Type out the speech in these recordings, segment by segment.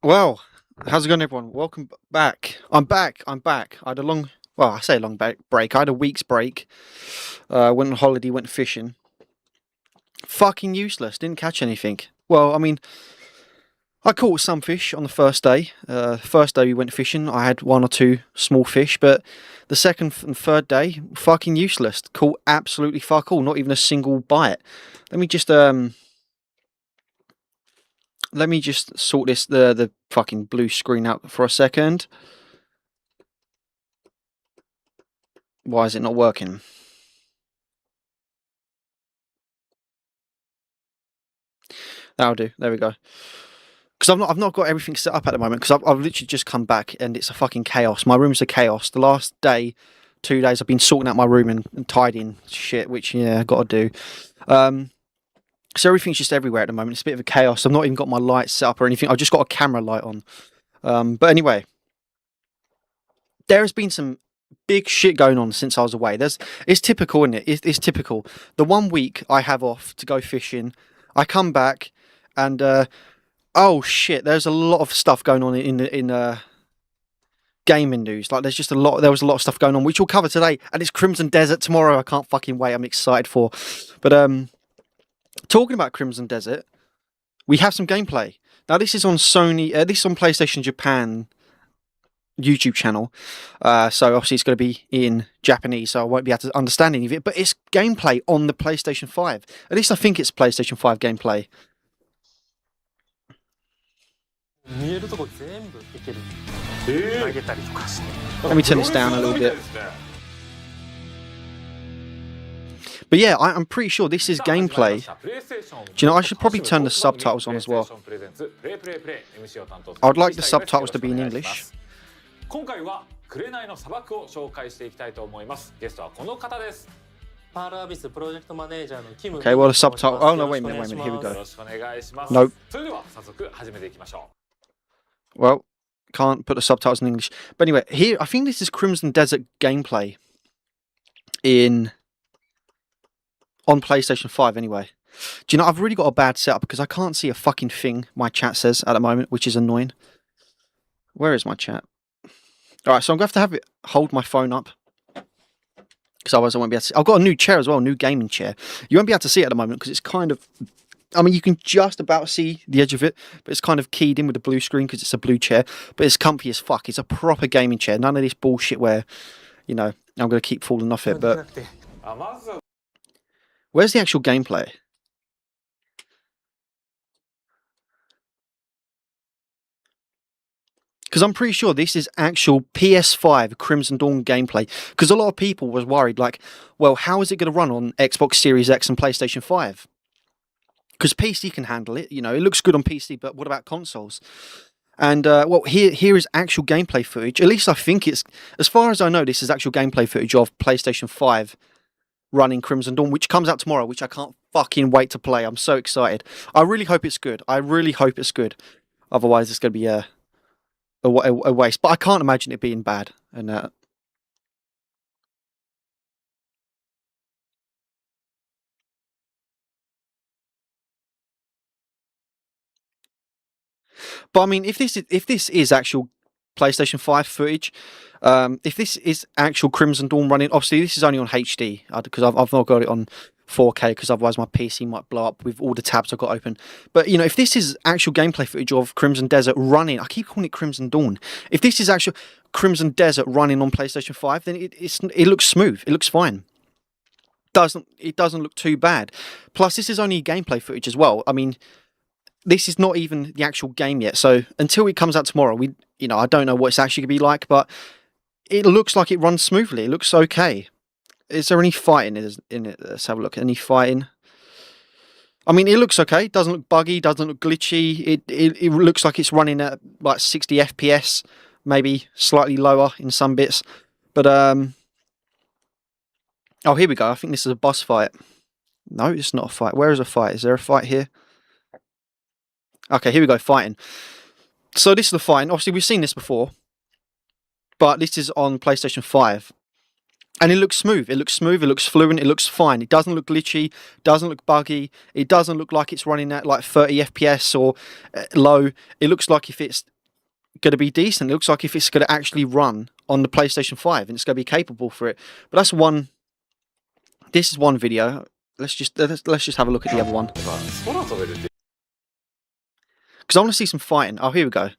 Well, how's it going, everyone? Welcome back. I'm back. I had a long, well, I say a long break. I had a week's break. Went on holiday, went fishing. Fucking useless. Didn't catch anything. Well, I mean, I caught some fish on the first day. First day we went fishing, I had one or two small fish, but the second and third day, fucking useless. Caught absolutely fuck all. Not even a single bite. Let me just sort the fucking blue screen out for a second. Why is it not working? That'll do. There we go. Because I've not got everything set up at the moment. Because I've literally just come back and it's a fucking chaos. My room's a chaos. The last day, 2 days, I've been sorting out my room and tidying shit, which yeah, I got to do. So everything's just everywhere at the moment. It's a bit of a chaos. I've not even got my lights set up or anything. I've just got a camera light on. But anyway, there has been some big shit going on since I was away. It's typical, isn't it? It's typical. The 1 week I have off to go fishing, I come back and oh shit, there's a lot of stuff going on in gaming news. Like there was a lot of stuff going on, which we'll cover today, and it's Crimson Desert tomorrow. I can't fucking wait. I'm excited for. But talking about Crimson Desert, we have some gameplay. Now this is on Sony. This is on PlayStation Japan YouTube channel, so obviously it's going to be in Japanese, so I won't be able to understand any of it, but it's gameplay on the PlayStation 5. At least I think it's PlayStation 5 gameplay. Let me turn this down a little bit. But yeah, I'm pretty sure this is gameplay. Do you know, I should probably turn the subtitles on as well. I would like the subtitles to be in English. 今回は紅の砂漠を紹介していきたいと思います。ゲストはこの方です。パールアビスプロジェクトマネージャーのキム。Okay, well the subtitle. Oh no, wait a minute. Here we go. よろしくお願いします。Nope. それでは早速始めていきましょう。Well, can't put the subtitles in English. But anyway, here I think this is Crimson Desert gameplay on PlayStation 5 anyway. Do you know, I've really got a bad setup because I can't see a fucking thing my chat says at the moment, which is annoying. Where is my chat? Alright, so I'm going to have to hold my phone up, because otherwise I won't be able to see. I've got a new chair as well, a new gaming chair. You won't be able to see it at the moment because it's kind of, I mean, you can just about see the edge of it, but it's kind of keyed in with the blue screen because it's a blue chair, but it's comfy as fuck. It's a proper gaming chair. None of this bullshit where, you know, I'm going to keep falling off it, but where's the actual gameplay? Because I'm pretty sure this is actual PS5 Crimson Dawn gameplay. Because a lot of people was worried, like, well, how is it going to run on Xbox Series X and PlayStation 5? Because PC can handle it, you know, it looks good on PC, but what about consoles? And, well, here is actual gameplay footage. At least I think it's, as far as I know, this is actual gameplay footage of PlayStation 5 running Crimson Dawn, which comes out tomorrow, which I can't fucking wait to play. I'm so excited. I really hope it's good. I really hope it's good. Otherwise, it's going to be a waste, but I can't imagine it being bad. And but I mean, if this is actual PlayStation 5 footage, if this is actual Crimson Dawn running, obviously this is only on HD because I've not got it on 4K because otherwise my PC might blow up with all the tabs I've got open. But you know, if this is actual gameplay footage of Crimson Desert running, I keep calling it Crimson Dawn. If this is actual Crimson Desert running on PlayStation 5, then it looks smooth. It looks fine. It doesn't look too bad. Plus, this is only gameplay footage as well. I mean, this is not even the actual game yet. So until it comes out tomorrow, I don't know what it's actually gonna be like, but it looks like it runs smoothly. It looks okay. Is there any fighting in it? Let's have a look. Any fighting? I mean, it looks okay. It doesn't look buggy. Doesn't look glitchy. It looks like it's running at like 60 FPS, maybe slightly lower in some bits. But oh, here we go. I think this is a boss fight. No, it's not a fight. Where is a fight? Is there a fight here? Okay, here we go. Fighting. So this is the fighting. Obviously, we've seen this before, but this is on PlayStation 5. And it looks smooth. It looks smooth. It looks fluent. It looks fine. It doesn't look glitchy. Doesn't look buggy. It doesn't look like it's running at like 30 FPS or low. It looks like if it's going to be decent. It looks like if it's going to actually run on the PlayStation 5 and it's going to be capable for it. But that's one. This is one video. Let's just have a look at the other one. 空飛べるって Because I want to see some fighting. Oh, here we go.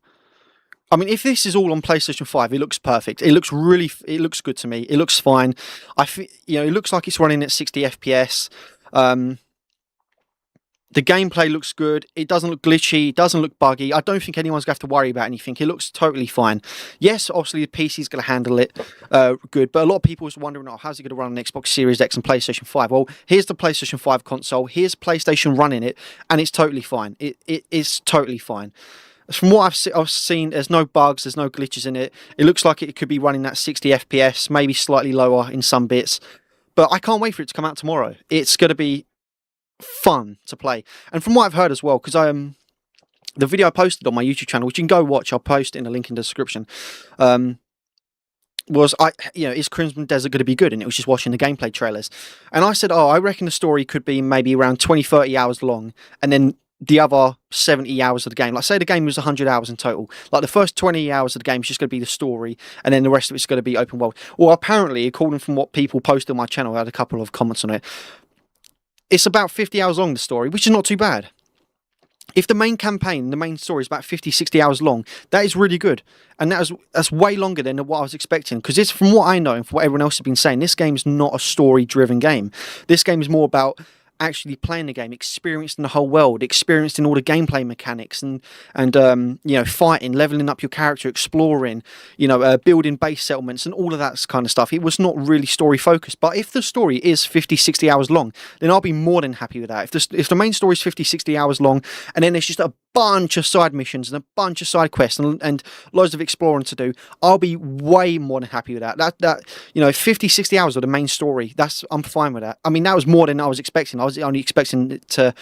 I mean, if this is all on PlayStation 5, it looks perfect. It looks good to me. It looks fine. It looks like it's running at 60 FPS. The gameplay looks good. It doesn't look glitchy. It doesn't look buggy. I don't think anyone's going to have to worry about anything. It looks totally fine. Yes, obviously the PC is going to handle it good, but a lot of people was wondering, oh, how's it going to run on Xbox Series X and PlayStation 5? Well, here's the PlayStation 5 console. Here's PlayStation running it, and it's totally fine. It is totally fine. From what I've seen, there's no bugs, there's no glitches in it. It looks like it could be running at 60 FPS, maybe slightly lower in some bits. But I can't wait for it to come out tomorrow. It's going to be fun to play. And from what I've heard as well, because the video I posted on my YouTube channel, which you can go watch, I'll post in the link in the description, is Crimson Desert going to be good? And it was just watching the gameplay trailers. And I said, I reckon the story could be maybe around 20-30 hours long, and then the other 70 hours of the game, like say the game was 100 hours in total, like the first 20 hours of the game is just going to be the story, and then the rest of it's going to be open world. Well, apparently, according from what people posted on my channel, I had a couple of comments on it, it's about 50 hours long, the story, which is not too bad. If the main campaign, the main story is about 50-60 hours long, that is really good. And that's way longer than what I was expecting. Because it's, from what I know and from what everyone else has been saying, this game is not a story-driven game. This game is more about actually playing the game, experiencing the whole world, experiencing all the gameplay mechanics, and fighting, leveling up your character, exploring, building base settlements and all of that kind of stuff. It was not really story focused. But if the story is 50-60 hours long, then I'll be more than happy with that. If the main story is 50-60 hours long, and then there's just a bunch of side missions and a bunch of side quests and loads of exploring to do, I'll be way more than happy with that. 50-60 hours of the main story, I'm fine with that. I mean, that was more than I was expecting. I was only expecting it to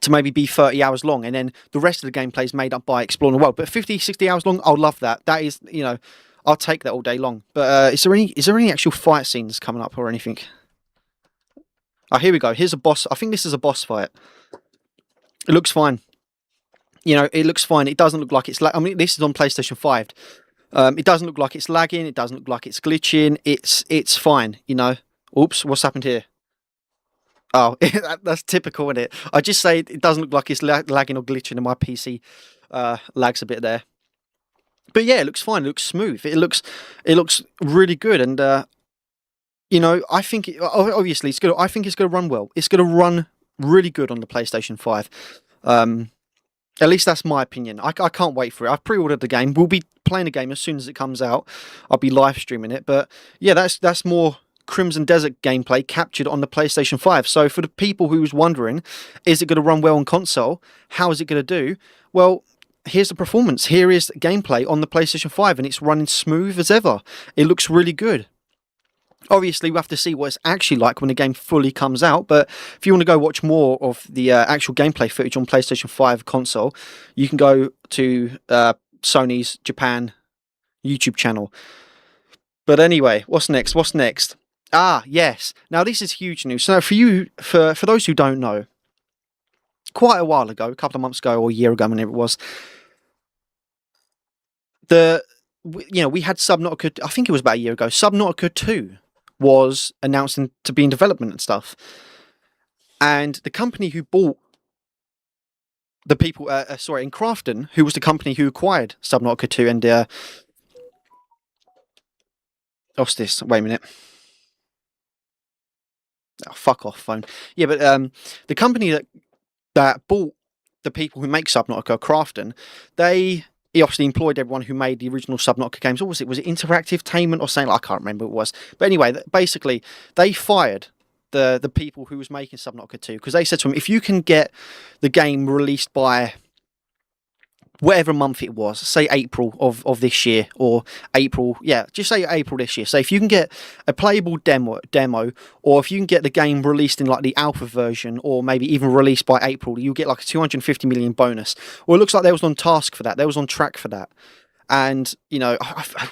maybe be 30 hours long, and then the rest of the gameplay is made up by exploring the world. But 50-60 hours long, I'll love that. That is, I'll take that all day long. But is there any actual fight scenes coming up or anything? Oh, here we go. Here's a boss. I think this is a boss fight. It looks fine. It looks fine. It doesn't look like it's this is on PlayStation 5. It doesn't look like it's lagging. It doesn't look like it's glitching. It's fine. Oops, what's happened here? Oh, that's typical, isn't it? I just say it doesn't look like it's lagging or glitching, and my PC lags a bit there. But yeah, it looks fine. It looks smooth. It looks really good, and I think obviously it's good. I think it's going to run well. It's going to run really good on the PlayStation 5. At least that's my opinion. I can't wait for it. I've pre-ordered the game. We'll be playing the game as soon as it comes out. I'll be live streaming it. But yeah, that's more Crimson Desert gameplay captured on the PlayStation 5. So for the people who was wondering, is it going to run well on console? How is it going to do? Well, here's the performance. Here is gameplay on the PlayStation 5, and it's running smooth as ever. It looks really good. Obviously, we'll have to see what it's actually like when the game fully comes out, but if you want to go watch more of the actual gameplay footage on PlayStation 5 console, you can go to Sony's Japan YouTube channel. But anyway, what's next? Ah, yes. Now, this is huge news. So for those who don't know, quite a while ago, a couple of months ago or a year ago, whenever it was, we had Subnautica, I think it was about a year ago, Subnautica 2 was announced to be in development and stuff. And the company who bought the people, in Krafton, who was the company who acquired Subnautica 2 and, what's this? Wait a minute. Oh, fuck off, phone. Yeah, but the company that bought the people who make Subnautica, Krafton, he obviously employed everyone who made the original Subnautica games. What was it? Was it Interactive Tainment or something? I can't remember what it was. But anyway, basically, they fired the people who was making Subnautica 2 because they said to them, if you can get the game released by whatever month it was, say April of this year, or April, yeah, just say April this year. So if you can get a playable demo, or if you can get the game released in like the alpha version, or maybe even released by April, you'll get like a 250 million bonus. Well, it looks like they was on task for that. They was on track for that. And,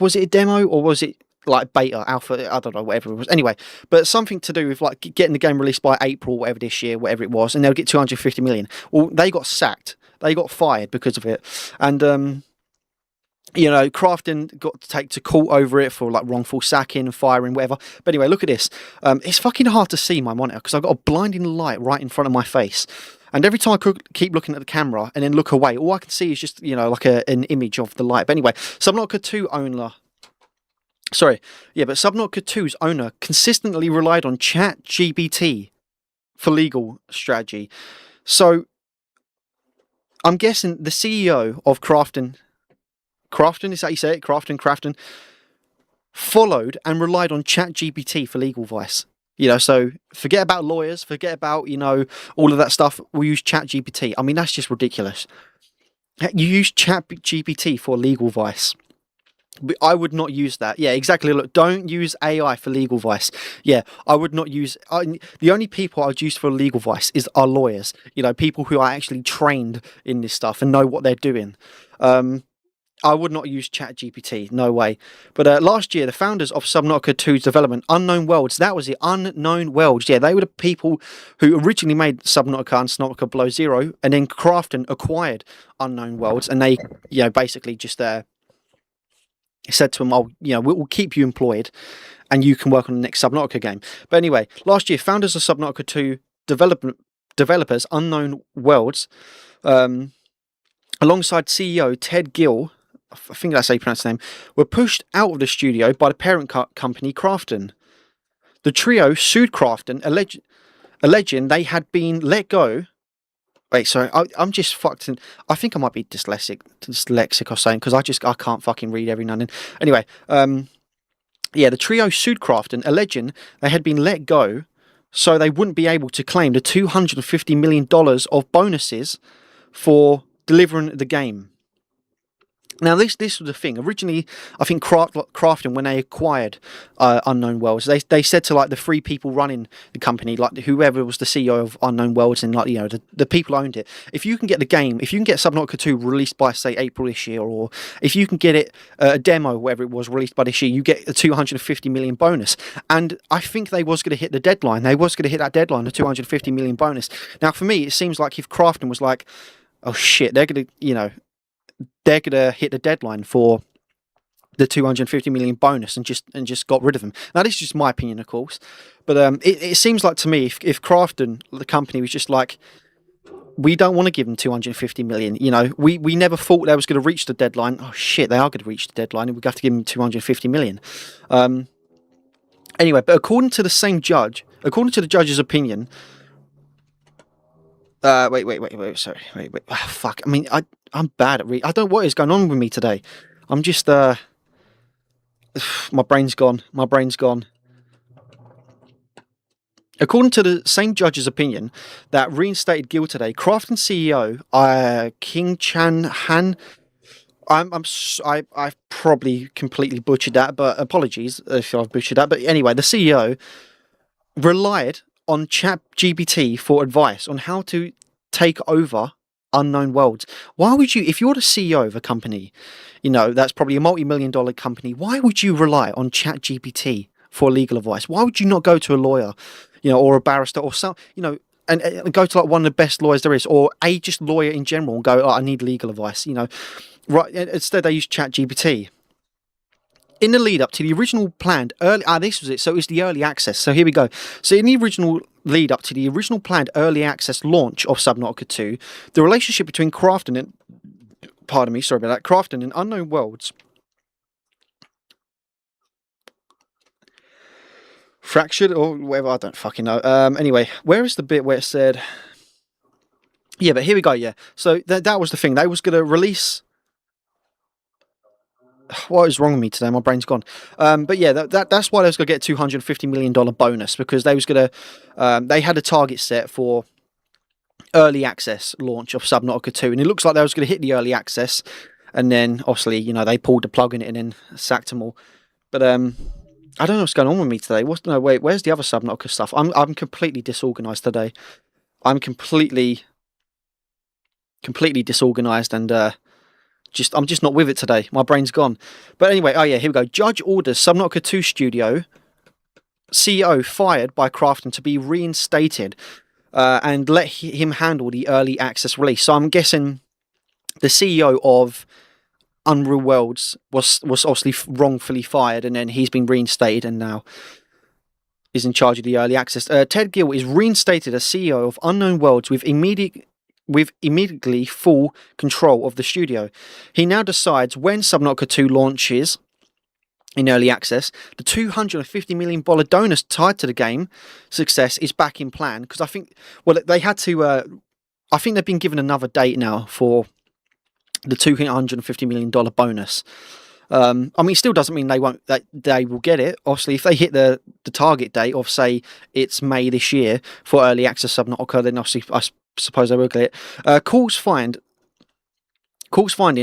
was it a demo or was it like beta, alpha, I don't know, whatever it was. Anyway, but something to do with like getting the game released by April, whatever this year, whatever it was, and they'll get 250 million. Well, they got sacked. They got fired because of it. And You know, Crafton got to take to court over it for like wrongful sacking, firing, whatever. But anyway, look at this. It's fucking hard to see my monitor because I've got a blinding light right in front of my face. And every time I could keep looking at the camera and then look away, all I can see is just, you know, like an image of the light. But anyway, Subnautica 2 owner. Sorry. Yeah, but Subnautica 2's owner consistently relied on ChatGPT for legal strategy. So I'm guessing the CEO of Crafton, is that how you say it? Crafton, followed and relied on ChatGPT for legal advice. You know, so forget about lawyers, forget about, you know, all of that stuff. We use ChatGPT. I mean, that's just ridiculous. You use ChatGPT for legal advice. But I would not use that. Yeah, exactly. Look, don't use AI for legal advice. Yeah, I would not use. The only people I'd use for legal advice are lawyers. You know, people who are actually trained in this stuff and know what they're doing. I would not use ChatGPT, no way. But last year, the founders of Subnautica 2's development, Unknown Worlds, that was the Unknown Worlds. Yeah, they were the people who originally made Subnautica and Subnautica Below Zero, and then Crafton acquired Unknown Worlds, and they, you know, basically just said to them, "Oh, you know, we'll keep you employed, and you can work on the next Subnautica game." But anyway, last year, founders of Subnautica 2 developers, Unknown Worlds, alongside CEO Ted Gill, I think that's how you pronounce the name, were pushed out of the studio by the parent company Crafton. The trio sued Crafton, alleging they had been let go. Wait, sorry, I'm just fucked. I think I might be dyslexic or something, because I can't fucking read every now and then. Anyway, yeah, the trio sued Crafton, alleging they had been let go so they wouldn't be able to claim the $250 million of bonuses for delivering the game. Now, this was the thing. Originally, I think Crafton, when they acquired Unknown Worlds, they said to like the three people running the company, like whoever was the CEO of Unknown Worlds, and like, you know, the people who owned it, if you can get the game, if you can get Subnautica 2 released by, say, April this year, or if you can get it a demo, whatever it was, released by this year, you get a $250 million bonus. And I think they was going to hit the deadline. They was going to hit that deadline, the $250 million bonus. Now, for me, it seems like if Crafton was like, oh shit, they're going to, you know, they're going to hit the deadline for the $250 million bonus and just got rid of them. Now, this is just my opinion, of course, but it seems like to me, if Crafton, the company, was just like, we don't want to give them $250 million. You know, we never thought they was going to reach the deadline. Oh shit, they are going to reach the deadline, and we have to give them $250 million. Anyway, but according to the judge's opinion. Wait. Sorry. Wait. Oh, fuck. I mean, I'm bad at reading. I don't know what is going on with me today. I'm just, my brain's gone. According to the same judge's opinion that reinstated Gill today, Crafton CEO, King Chan Han, I've probably completely butchered that, but apologies if I've butchered that. But anyway, the CEO relied on ChatGPT for advice on how to take over Unknown Worlds. Why would you, if you're the CEO of a company, you know, that's probably a multi-million-dollar company, why would you rely on ChatGPT for legal advice? Why would you not go to a lawyer, you know, or a barrister, or some, you know, and go to like one of the best lawyers there is, or a just lawyer in general, and go, oh, I need legal advice, you know, right? Instead, they use ChatGPT. In the lead up to the original planned this was it. So it was the early access. So here we go. So in the original lead up to the original planned early access launch of Subnautica 2, the relationship between Crafton and, Crafton and Unknown Worlds fractured or whatever. I don't fucking know. Anyway, where is the bit where it said? Yeah, but here we go. Yeah. So that was the thing. They was gonna release. What is wrong with me today? My brain's gone. But yeah, that's why they was going to get a $250 million bonus, because they was going to, they had a target set for early access launch of Subnautica 2, and it looks like they was going to hit the early access, and then obviously, you know, they pulled the plug in it and then sacked them all. But I don't know what's going on with me today. Where's the other Subnautica stuff? I'm completely disorganized today. I'm completely disorganized, and I'm just not with it today. My brain's gone. But anyway, oh yeah, here we go. Judge orders Subnautica 2 studio CEO fired by Crafton to be reinstated and let him handle the early access release. So I'm guessing the CEO of Unreal Worlds was obviously wrongfully fired, and then he's been reinstated and now is in charge of the early access. Ted Gill is reinstated as CEO of Unknown Worlds with immediately full control of the studio. He now decides when Subnautica 2 launches in early access. The $250 million donor tied to the game success is back in plan, because I think, well, they had to, I think they've been given another date now for the $250 million bonus. I mean, it still doesn't mean they will get it. Obviously, if they hit the target date of, say, it's May this year for early access Subnautica, then obviously I suppose they will get it. Court's finding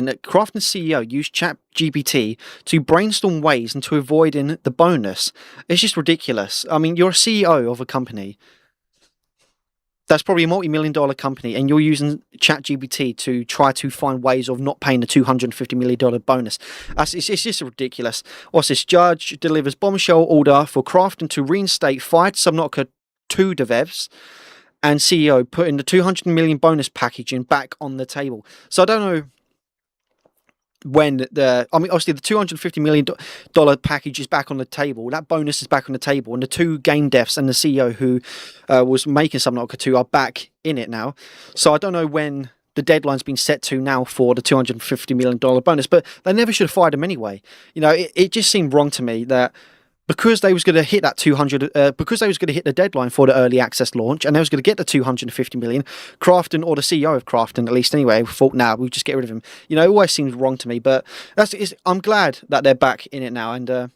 that Krafton's CEO used ChatGPT to brainstorm ways into avoiding the bonus. It's just ridiculous. I mean, you're a CEO of a company that's probably a multi-million-dollar company, and you're using ChatGPT to try to find ways of not paying the $250 million bonus. It's just ridiculous. What's this? Judge delivers bombshell order for Krafton to reinstate fired Subnautica 2 devs, and CEO putting the $200 million bonus packaging back on the table. So I don't know when obviously the $250 million package is back on the table. That bonus is back on the table, and the two game devs and the CEO who was making Subnautica 2 are back in it now. So I don't know when the deadline's been set to now for the $250 million bonus, but they never should have fired him anyway. You know, it just seemed wrong to me that because they was going to hit that because they was going to hit the deadline for the early access launch, and they was going to get the $250 million, Krafton, or the CEO of Krafton at least anyway, thought, nah, we'll just get rid of him. You know, it always seems wrong to me, but I'm glad that they're back in it now, and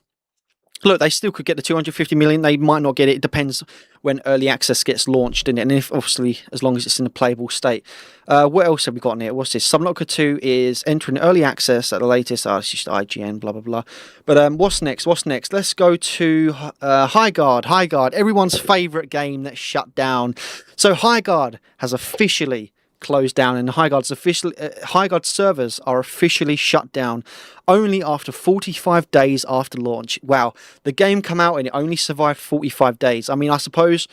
look, they still could get the $250 million. They might not get it. It depends when early access gets launched, and if obviously as long as it's in a playable state. What else have we got in here? What's this? Subnautica 2 is entering early access at the latest. It's just IGN, blah blah blah. But what's next? Let's go to Highguard, everyone's favourite game that's shut down. So Highguard has officially closed down, and Highguard servers are officially shut down only after 45 days after launch. Wow, the game came out and it only survived 45 days. I mean, I suppose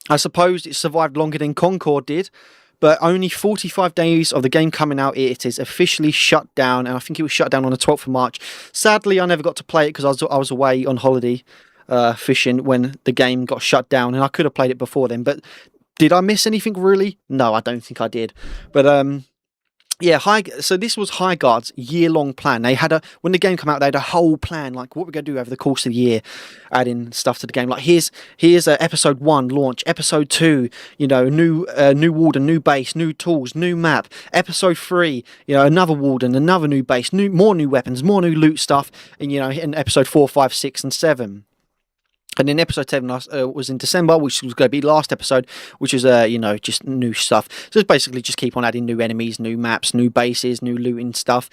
it survived longer than Concord did, but only 45 days of the game coming out, it is officially shut down, and I think it was shut down on the 12th of March. Sadly, I never got to play it because I was away on holiday fishing when the game got shut down, and I could have played it before then, but did I miss anything really? No, I don't think I did. But yeah, so this was Highguard's year-long plan. They had when the game came out, they had a whole plan, like what we're going to do over the course of the year, adding stuff to the game. Like here's episode 1 launch, episode 2, you know, new warden, new base, new tools, new map. Episode 3, you know, another warden, another new base, more new weapons, more new loot stuff, and you know, in episode 4, 5, 6, and 7. And then episode 7 was in December, which was going to be the last episode, which is, you know, just new stuff. So it's basically just keep on adding new enemies, new maps, new bases, new looting stuff.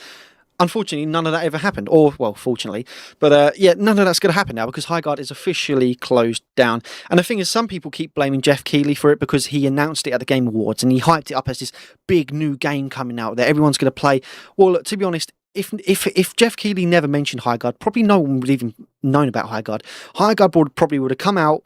Unfortunately, none of that ever happened. Or, well, fortunately. But, yeah, none of that's going to happen now because Highguard is officially closed down. And the thing is, some people keep blaming Jeff Keighley for it because he announced it at the Game Awards and he hyped it up as this big new game coming out that everyone's going to play. Well, look, to be honest, if Jeff Keighley never mentioned Highguard, probably no one would even known about Highguard. Highguard probably would have come out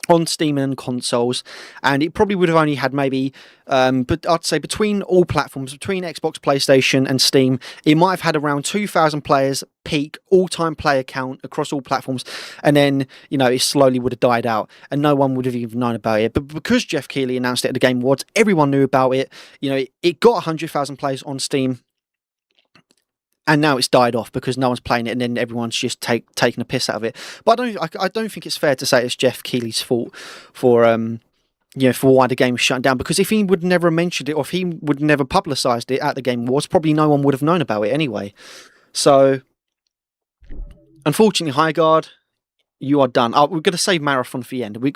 on Steam and consoles, and it probably would have only had maybe, but I'd say between all platforms, between Xbox, PlayStation, and Steam, it might have had around 2,000 players peak all-time player count across all platforms, and then you know it slowly would have died out, and no one would have even known about it. But because Jeff Keighley announced it at the Game Awards, everyone knew about it. You know, it got 100,000 players on Steam. And now it's died off because no one's playing it, and then everyone's just taking a piss out of it. But I don't think it's fair to say it's Jeff Keighley's fault for for why the game was shut down. Because if he would never mentioned it, or if he would never publicised it at the Game Awards, probably no one would have known about it anyway. So, unfortunately, Highguard, you are done. We're going to save Marathon for the end. We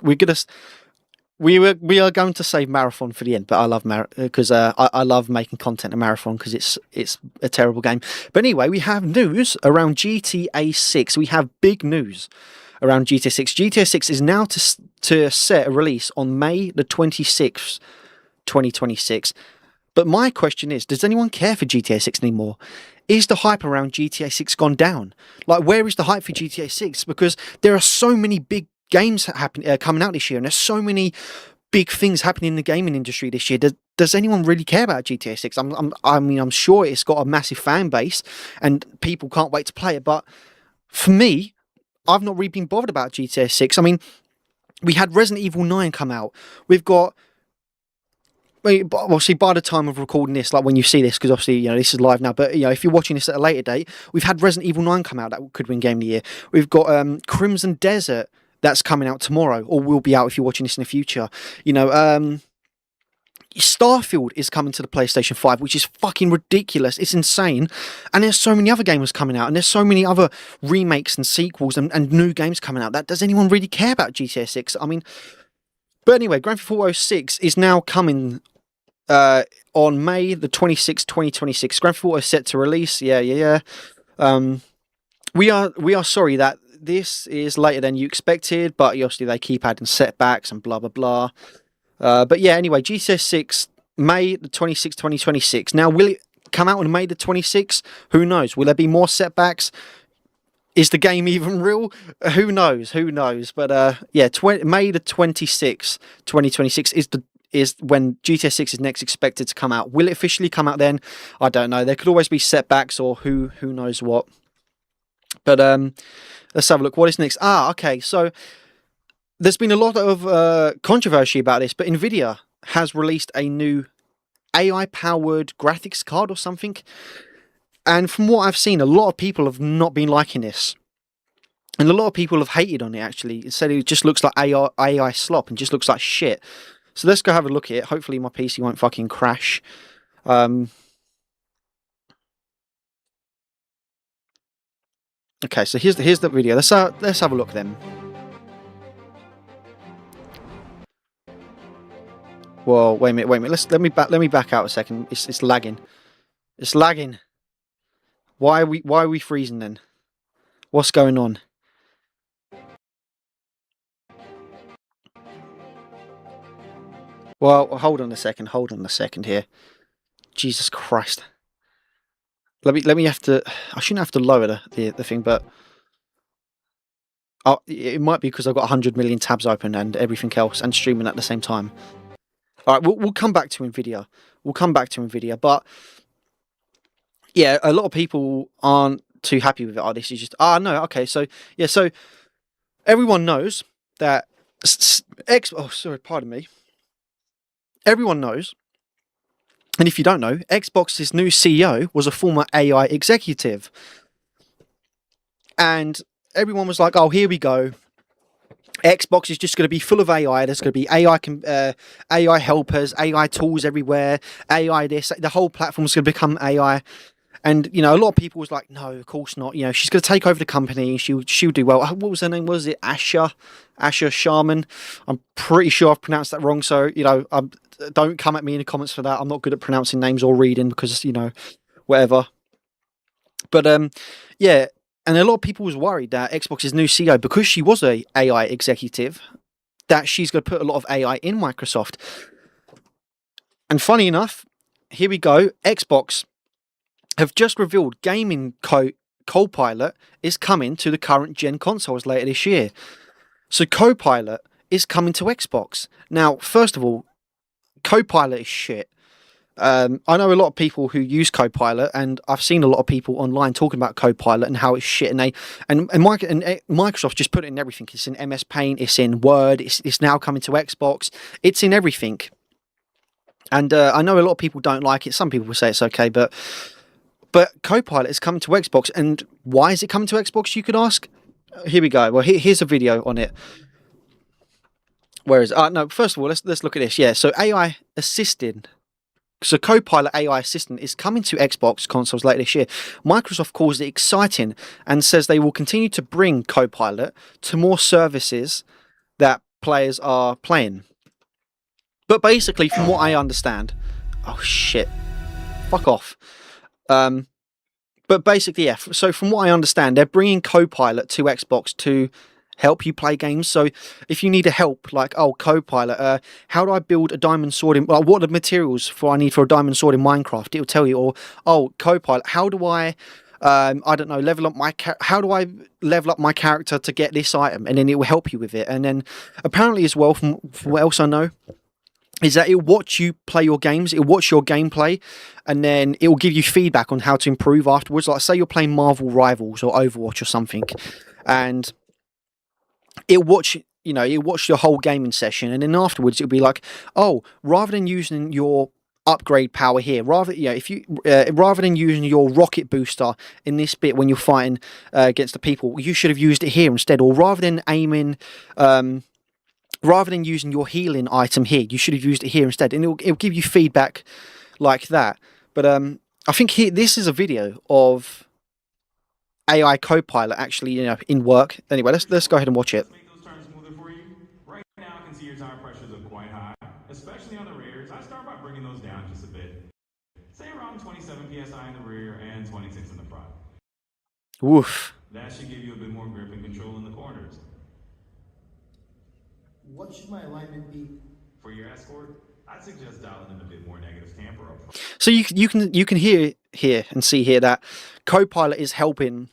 are going to save Marathon for the end, but I love because I love making content of Marathon because it's a terrible game. But anyway, we have news around GTA 6. We have big news around GTA 6. GTA 6 is now to set a release on May the 26th, 2026. But my question is, does anyone care for GTA 6 anymore? Is the hype around GTA 6 gone down? Like, where is the hype for GTA 6? Because there are so many big games coming out this year, and there's so many big things happening in the gaming industry this year. Does anyone really care about GTA 6? I'm sure it's got a massive fan base and people can't wait to play it. But for me, I've not really been bothered about GTA 6. I mean, we had Resident Evil 9 come out. We've got, obviously, by the time of recording this, like when you see this, because obviously, this is live now, but, if you're watching this at a later date, we've had Resident Evil 9 come out that could win Game of the Year. We've got Crimson Desert that's coming out tomorrow, or will be out if you're watching this in the future. Starfield is coming to the PlayStation 5, which is fucking ridiculous. It's insane. And there's so many other games coming out, and there's so many other remakes and sequels and new games coming out. Does anyone really care about GTA 6? I mean, but anyway, Grand Theft Auto 6 is now coming on May the 26th, 2026. Grand Theft Auto is set to release. Yeah. We are sorry that this is later than you expected, but obviously they keep adding setbacks and blah, blah, blah. But yeah, anyway, GTA 6, May the 26th, 2026. Now, will it come out on May the 26th? Who knows? Will there be more setbacks? Is the game even real? Who knows? But yeah, May the 26th, 2026 is when GTA 6 is next expected to come out. Will it officially come out then? I don't know. There could always be setbacks or who knows what. But let's have a look. What is next? Okay, so there's been a lot of controversy about this, but Nvidia has released a new AI-powered graphics card or something. And from what I've seen, a lot of people have not been liking this. And a lot of people have hated on it, actually. It said it just looks like AI slop and just looks like shit. So let's go have a look at it. Hopefully my PC won't fucking crash. Okay, so here's the video. Let's have a look then. Whoa, wait a minute. Let me back out a second. It's lagging. It's lagging. Why are we freezing then? What's going on? Well, hold on a second here. Jesus Christ. Let me have to. I shouldn't have to lower the thing, but it might be because I've got 100 million tabs open and everything else and streaming at the same time. All right, we'll come back to Nvidia. But yeah, a lot of people aren't too happy with it. Oh, this is just no. Okay, so yeah, so everyone knows that pardon me. Everyone knows, and if you don't know, Xbox's new CEO was a former AI executive, and everyone was like, "Oh, here we go. Xbox is just going to be full of AI. There's going to be AI helpers, AI tools everywhere, AI this. The whole platform's going to become AI." And a lot of people was like, "No, of course not. She's going to take over the company. She'll do well." What was her name? Was it Asha Sharman? I'm pretty sure I've pronounced that wrong. So don't come at me in the comments for that. I'm not good at pronouncing names or reading because whatever. But yeah. And a lot of people was worried that Xbox's new CEO, because she was a AI executive, that she's going to put a lot of AI in Microsoft. And funny enough, here we go. Xbox have just revealed gaming Copilot is coming to the current gen consoles later this year. So Copilot is coming to Xbox. Now, first of all, Copilot is shit. I know a lot of people who use Copilot, and I've seen a lot of people online talking about Copilot and how it's shit. And Microsoft just put it in everything. It's in MS Paint, it's in Word, it's now coming to Xbox. It's in everything. And I know a lot of people don't like it. Some people will say it's okay, but Copilot is coming to Xbox. And why is it coming to Xbox, you could ask? Here we go. Well, here's a video on it. Where is it? No, first of all, let's look at this. Yeah, so AI assisted. So Copilot AI Assistant is coming to Xbox consoles later this year. Microsoft calls it exciting and says they will continue to bring Copilot to more services that players are playing. But basically, from what I understand... Oh, shit. Fuck off. But basically, yeah. So from what I understand, they're bringing Copilot to Xbox to help you play games. So if you need a help, like, Copilot, how do I build a diamond sword what are the materials I need for a diamond sword in Minecraft? It'll tell you. Or, Copilot, how do I I don't know, level up how do I level up my character to get this item, and then it will help you with it. And then apparently as well, from what else I know, is that it'll watch you play your games, it'll watch your gameplay, and then it will give you feedback on how to improve afterwards. Like say you're playing Marvel Rivals or Overwatch or something, and it'll watch, you know, it'll watch your whole gaming session, and then afterwards it'll be like, oh, rather than using your upgrade power here, rather, you know, if you rather than using your rocket booster in this bit when you're fighting against the people, you should have used it here instead. Or rather than aiming, rather than using your healing item here, you should have used it here instead. And it'll give you feedback like that. But I think this is a video of AI Copilot actually, you know, in work. Anyway, let's go ahead and watch it. Make those turns smoother for you. Right now, I can see your tire pressures are quite high, especially on the rears. I start by bringing those down just a bit. Say around 27 psi in the rear and 26 in the front. Woof. That should give you a bit more grip and control in the corners. What should my alignment be? For your escort, I'd suggest dialing in a bit more negative tamper up front. So you can hear here that Copilot is helping.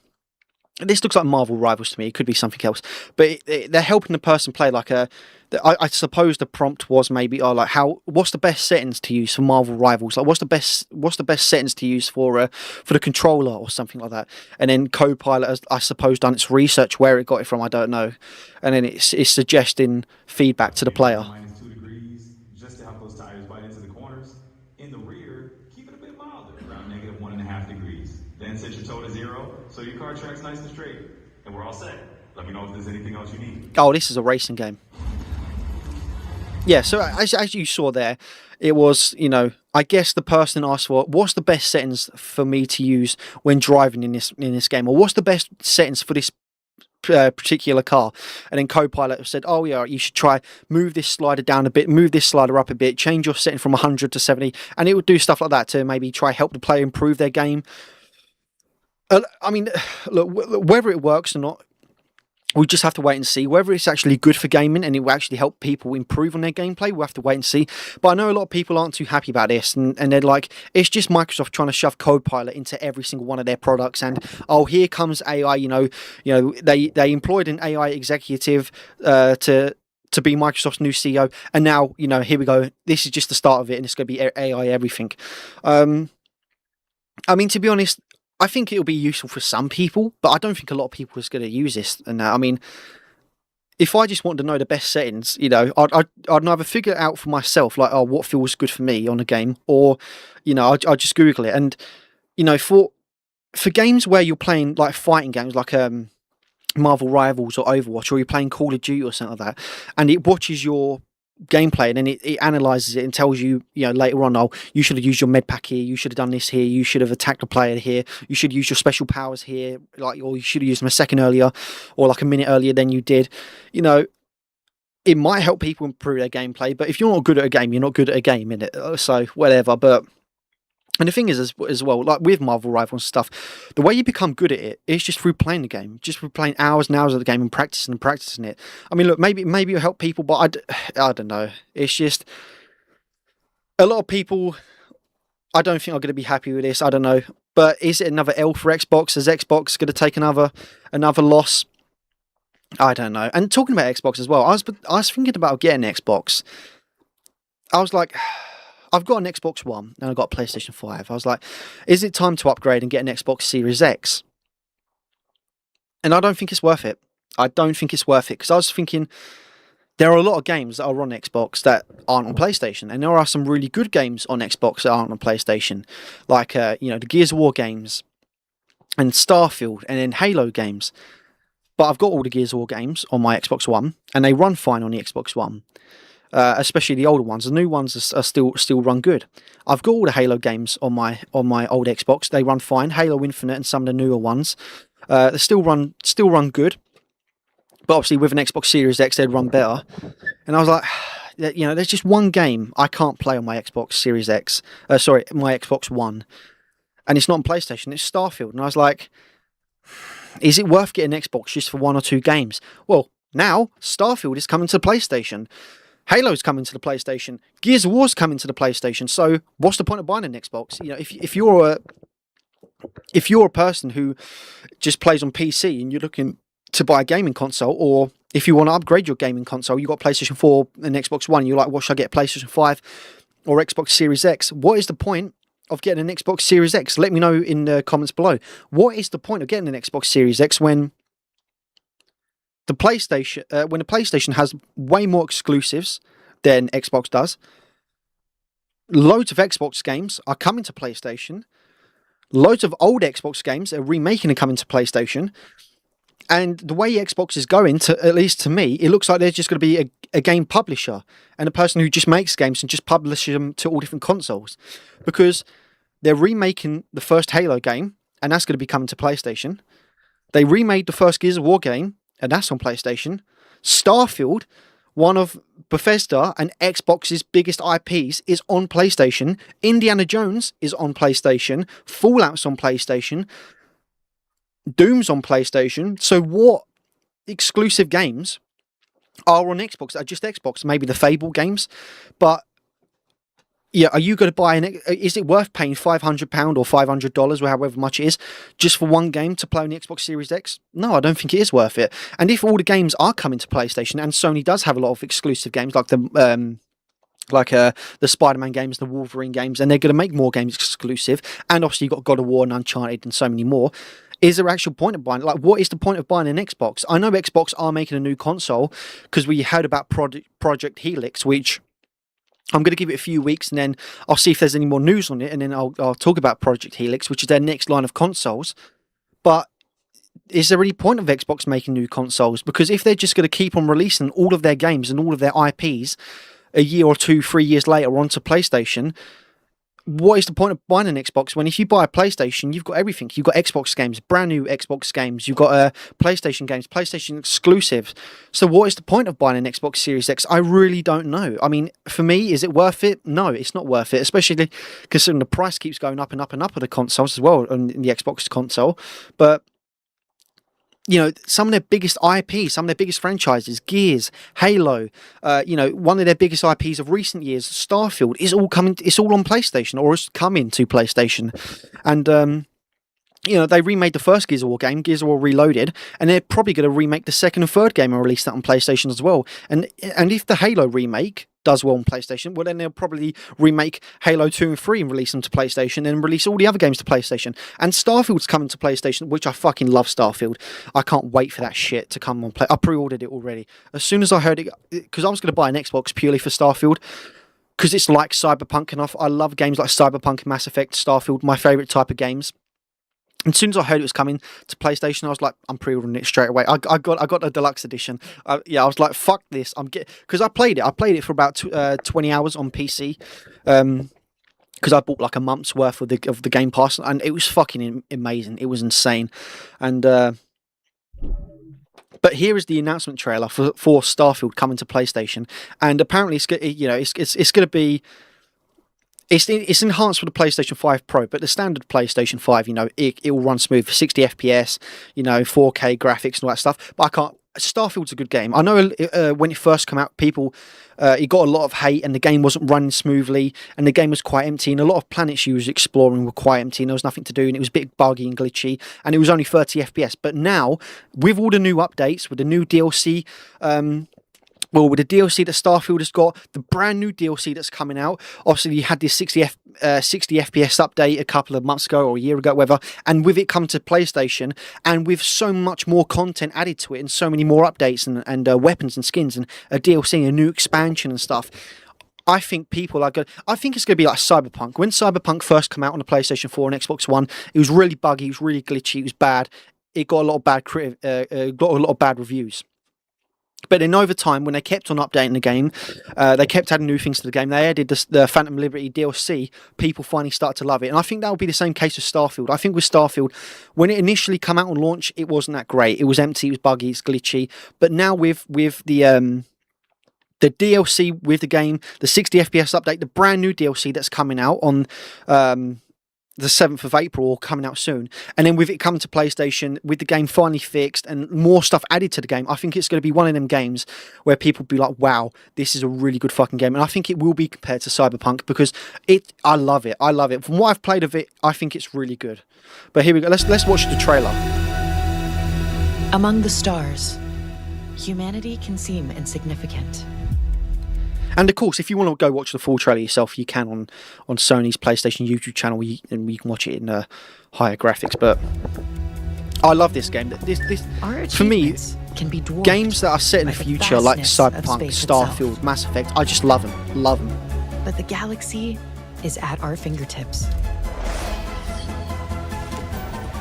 This looks like Marvel Rivals to me. It could be something else, but they're helping the person play. Like I suppose the prompt was maybe, like what's the best settings to use for Marvel Rivals? Like what's the best settings to use for the controller or something like that? And then Copilot has, I suppose, done its research. Where it got it from, I don't know. And then it's suggesting feedback to the player. Minus 2 degrees, just to help those tires bite into the corners. In the rear, keep it a bit milder, around negative 1.5 degrees. Then set your toe to 0, so your car tracks nice and straight. And we're all set. Let me know if there's anything else you need. Oh, this is a racing game. Yeah, so as you saw there, it was, you know, I guess the person asked for, what's the best settings for me to use when driving in this game? Or what's the best settings for this particular car? And then Copilot said, oh yeah, you should try move this slider down a bit, move this slider up a bit, change your setting from 100 to 70. And it would do stuff like that to maybe try help the player improve their game. I mean, look, whether it works or not, we just have to wait and see. Whether it's actually good for gaming and it will actually help people improve on their gameplay, we'll have to wait and see. But I know a lot of people aren't too happy about this, and they're like, it's just Microsoft trying to shove Copilot into every single one of their products. And oh, here comes AI. You know, they employed an AI executive to be Microsoft's new CEO, and now, you know, here we go. This is just the start of it, and it's going to be AI everything. I mean, to be honest, I think it'll be useful for some people, but I don't think a lot of people is going to use this. And I mean, if I just want to know the best settings, you know, I'd either figure it out for myself, like, oh, what feels good for me on a game, or, you know, I'd just Google it. And, you know, for games where you're playing like fighting games, like Marvel Rivals or Overwatch, or you're playing Call of Duty or something like that, and it watches your gameplay and then it analyzes it and tells you, you know, later on, oh, you should have used your med pack here, you should have done this here, you should have attacked the player here, you should use your special powers here, like, or you should have used them a second earlier or like a minute earlier than you did. You know, it might help people improve their gameplay, but if you're not good at a game, you're not good at a game, innit? So whatever. But and the thing is, as well, like with Marvel Rivals and stuff, the way you become good at it is just through playing the game, just through playing hours and hours of the game and practicing it. I mean, look, maybe it'll help people, but I don't know. It's just a lot of people, I don't think are going to be happy with this. I don't know. But is it another L for Xbox? Is Xbox going to take another loss? I don't know. And talking about Xbox as well, I was thinking about getting an Xbox. I was like, I've got an Xbox One and I've got a PlayStation 5. I was like, is it time to upgrade and get an Xbox Series X? And I don't think it's worth it. I don't think it's worth it, because I was thinking there are a lot of games that are on Xbox that aren't on PlayStation, and there are some really good games on Xbox that aren't on PlayStation, like you know, the Gears of War games and Starfield and then Halo games. But I've got all the Gears of War games on my Xbox One and they run fine on the Xbox One. Especially the older ones. The new ones are still run good. I've got all the Halo games on my old Xbox. They run fine. Halo Infinite and some of the newer ones, they still run good. But obviously with an Xbox Series X, they'd run better. And I was like, you know, there's just one game I can't play on my Xbox Series X. My Xbox One, and it's not on PlayStation. It's Starfield. And I was like, is it worth getting an Xbox just for one or two games? Well, now Starfield is coming to the PlayStation. Halo's coming to the PlayStation. Gears of War's coming to the PlayStation. So what's the point of buying an Xbox? You know, if you're if you're a person who just plays on PC and you're looking to buy a gaming console, or if you want to upgrade your gaming console, you got PlayStation 4 and Xbox One, you're like, what should I get, PlayStation 5 or Xbox Series X? What is the point of getting an Xbox Series X? Let me know in the comments below. What is the point of getting an Xbox Series X when the PlayStation has way more exclusives than Xbox does? Loads of Xbox games are coming to PlayStation. Loads of old Xbox games are remaking and coming to PlayStation. And the way Xbox is going, at least to me, it looks like they're just going to be a game publisher and a person who just makes games and just publishes them to all different consoles. Because they're remaking the first Halo game, and that's going to be coming to PlayStation. They remade the first Gears of War game, and that's on PlayStation. Starfield, one of Bethesda and Xbox's biggest IPs, is on PlayStation. Indiana Jones is on PlayStation. Fallout's on PlayStation. Doom's on PlayStation. So what exclusive games are on Xbox? Are just Xbox? Maybe the Fable games, but yeah, are you going to buy is it worth paying £500 or $500 or however much it is just for one game to play on the Xbox Series X? No, I don't think it is worth it. And if all the games are coming to PlayStation, and Sony does have a lot of exclusive games like the Spider-Man games, the Wolverine games, and they're going to make more games exclusive, and obviously you've got God of War and Uncharted and so many more. Is there actual point of buying? Like, what is the point of buying an Xbox? I know Xbox are making a new console because we heard about Project Helix, which I'm going to give it a few weeks and then I'll see if there's any more news on it, and then I'll talk about Project Helix, which is their next line of consoles. But is there any point of Xbox making new consoles? Because if they're just going to keep on releasing all of their games and all of their IPs a year or 2, 3 years later onto PlayStation, what is the point of buying an Xbox when if you buy a PlayStation, you've got everything? You've got Xbox games, brand new Xbox games. You've got PlayStation games, PlayStation exclusives. So what is the point of buying an Xbox Series X? I really don't know. I mean, for me, is it worth it? No, it's not worth it, especially considering the price keeps going up and up and up of the consoles as well on the Xbox console. But you know, some of their biggest IP, some of their biggest franchises, Gears, Halo, one of their biggest IPs of recent years, Starfield, is all coming. It's all on PlayStation, or is coming to PlayStation, and they remade the first Gears of War game, Gears of War Reloaded, and they're probably going to remake the second and third game and release that on PlayStation as well. And if the Halo remake does well on PlayStation, well then they'll probably remake Halo 2 and 3 and release them to PlayStation, and release all the other games to PlayStation. And Starfield's coming to PlayStation, which I fucking love Starfield. I can't wait for that shit to come on play. I pre-ordered it already. As soon as I heard it, because I was going to buy an Xbox purely for Starfield, because it's like Cyberpunk enough. I love games like Cyberpunk, Mass Effect, Starfield, my favourite type of games. And as soon as I heard it was coming to PlayStation, I was like, I'm pre-ordering it straight away. I got the deluxe edition. I was like, fuck this. Because I played it. I played it for about 20 hours on PC. Because I bought like a month's worth of the Game Pass, and it was fucking amazing. It was insane. And but here is the announcement trailer for Starfield coming to PlayStation, and apparently it's going to be. It's enhanced with the PlayStation 5 Pro, but the standard PlayStation 5, it will run smooth for 60 FPS, 4K graphics and all that stuff. But Starfield's a good game. I know when it first came out, it got a lot of hate, and the game wasn't running smoothly, and the game was quite empty, and a lot of planets you was exploring were quite empty, and there was nothing to do, and it was a bit buggy and glitchy, and it was only 30 FPS. But now, with all the new updates, with the new DLC, with the DLC that Starfield has got, the brand new DLC that's coming out, obviously you had this 60 FPS update a couple of months ago or a year ago, whatever, and with it come to PlayStation, and with so much more content added to it, and so many more updates and weapons and skins, and a DLC, a new expansion and stuff, I think people are good. I think it's going to be like Cyberpunk. When Cyberpunk first came out on the PlayStation 4 and Xbox One, it was really buggy, it was really glitchy, it was bad. It got a lot of bad reviews. But then over time, when they kept on updating the game, they kept adding new things to the game. They added the Phantom Liberty DLC. People finally started to love it. And I think that will be the same case with Starfield. I think with Starfield, when it initially came out on launch, it wasn't that great. It was empty, it was buggy, it's glitchy. But now with the DLC with the game, the 60 FPS update, the brand new DLC that's coming out on the 7th of April or coming out soon. And then with it coming to PlayStation, with the game finally fixed and more stuff added to the game, I think it's going to be one of them games where people be like, wow, this is a really good fucking game. And I think it will be compared to Cyberpunk because I love it. I love it. From what I've played of it, I think it's really good. But here we go. Let's watch the trailer. Among the stars, humanity can seem insignificant. And of course, if you want to go watch the full trailer yourself, you can on Sony's PlayStation YouTube channel, and you can watch it in higher graphics. But I love this game. This Our for me, achievements can be dwarfed games that are set in the by the future, like vastness of Cyberpunk, space itself. Starfield, Mass Effect, I just love them. Love them. But the galaxy is at our fingertips.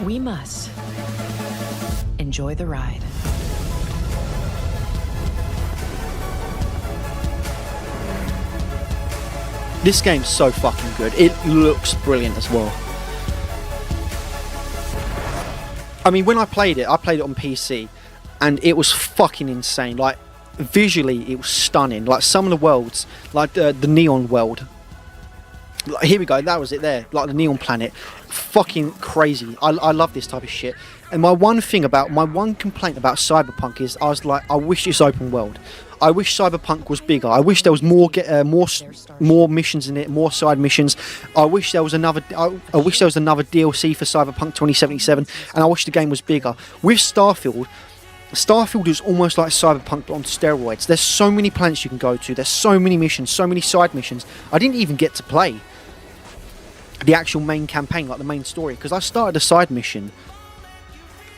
We must enjoy the ride. This game's so fucking good. It looks brilliant as well. I mean, when I played it on PC, and it was fucking insane. Like, visually, it was stunning. Like, some of the worlds, like the Neon world. Like, here we go, that was it there. Like, the Neon planet. Fucking crazy. I love this type of shit. And my one complaint about Cyberpunk is, I was like, I wish it's open world. I wish Cyberpunk was bigger. I wish there was more missions in it, more side missions. I wish there was another DLC for Cyberpunk 2077, and I wish the game was bigger. With Starfield is almost like Cyberpunk but on steroids. There's so many planets you can go to. There's so many missions, so many side missions. I didn't even get to play the actual main campaign, like the main story, because I started a side mission.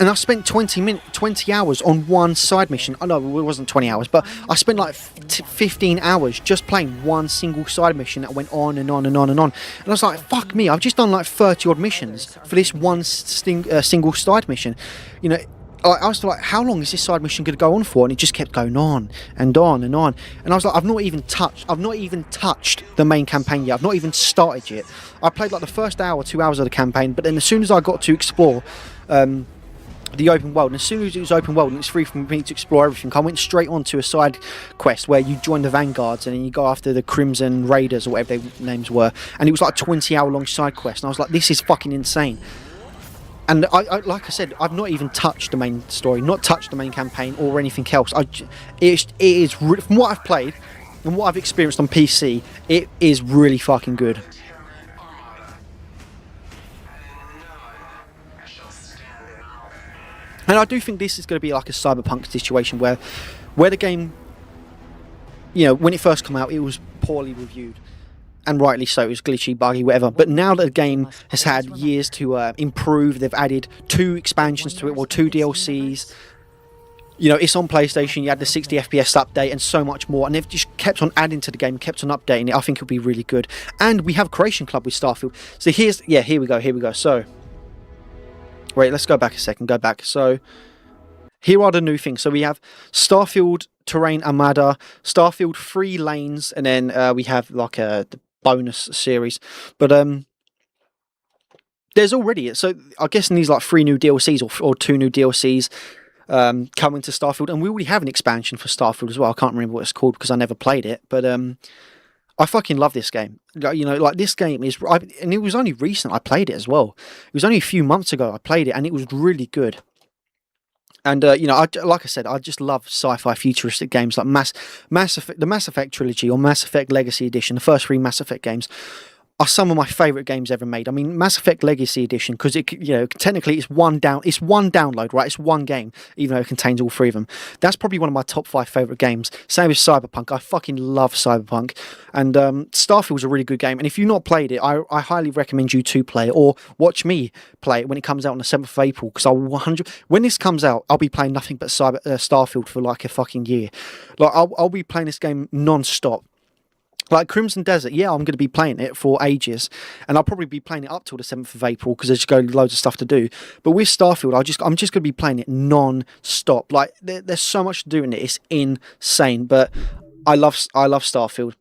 And I spent 20 hours on one side mission. Oh no, it wasn't 20 hours, but I spent like 15 hours just playing one single side mission that went on and on and on and on. And I was like, fuck me, I've just done like 30 odd missions for this one single side mission. You know, I was like, how long is this side mission going to go on for? And it just kept going on and on and on. And I was like, I've not even touched the main campaign yet. I've not even started yet. I played like the first hour, 2 hours of the campaign, but then as soon as I got to explore the open world, and as soon as it was open world and it's free for me to explore everything, I went straight on to a side quest where you join the Vanguards and then you go after the Crimson Raiders or whatever their names were, and it was like a 20-hour long side quest, and I was like, this is fucking insane. And I like I said, I've not even touched the main story, not touched the main campaign or anything else. It is from what I've played and what I've experienced on PC, it is really fucking good. And I do think this is going to be like a Cyberpunk situation where the game, you know, when it first came out, it was poorly reviewed. And rightly so, it was glitchy, buggy, whatever. But now that the game has had years to improve, they've added 2 expansions to it, or 2 DLCs. You know, it's on PlayStation, you had the 60 FPS update and so much more. And they've just kept on adding to the game, kept on updating it. I think it'll be really good. And we have Creation Club with Starfield. So here we go. So, wait, let's go back a second, So, here are the new things. So we have Starfield Terrain Armada, Starfield 3 Lanes, and then we have like the bonus series. But there's already, so I guess these like 3 new DLCs or 2 new DLCs coming to Starfield, and we already have an expansion for Starfield as well. I can't remember what it's called because I never played it, but I fucking love this game. You know, like this game is, and it was only recent I played it as well. It was only a few months ago I played it, and it was really good. And you know, like I said, I just love sci-fi futuristic games like the Mass Effect trilogy or Mass Effect Legacy Edition. The first 3 Mass Effect games are some of my favourite games ever made. I mean, Mass Effect Legacy Edition, because it, you know, technically it's one download, right? It's one game, even though it contains all 3 of them. That's probably one of my top 5 favourite games. Same with Cyberpunk. I fucking love Cyberpunk. And Starfield's a really good game. And if you've not played it, I highly recommend you to play it, or watch me play it when it comes out on the 7th of April. Because when this comes out, I'll be playing nothing but Starfield for like a fucking year. Like I'll be playing this game non-stop. Like Crimson Desert, yeah, I'm going to be playing it for ages, and I'll probably be playing it up till the 7th of April because there's going to be loads of stuff to do. But with Starfield, I'm just going to be playing it non-stop. Like there's so much to do in it; it's insane. But I love Starfield.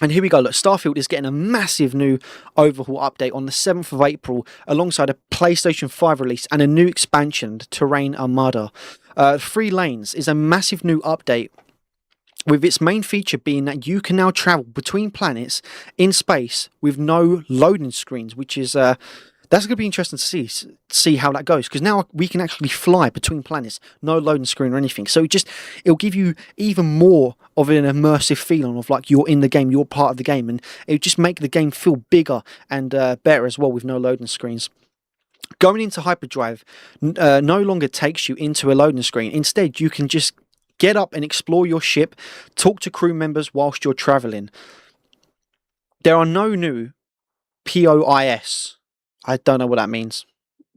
And here we go. Look, Starfield is getting a massive new overhaul update on the 7th of April, alongside a PlayStation 5 release and a new expansion, Terrain Armada. 3 Lanes is a massive new update with its main feature being that you can now travel between planets in space with no loading screens, which is that's going to be interesting to see how that goes, because now we can actually fly between planets, no loading screen or anything. So it'll give you even more of an immersive feeling of like you're in the game, you're part of the game, and it'll just make the game feel bigger and better as well with no loading screens. Going into hyperdrive no longer takes you into a loading screen. Instead, you can just get up and explore your ship, talk to crew members whilst you're traveling. There are no new POIS. I don't know what that means.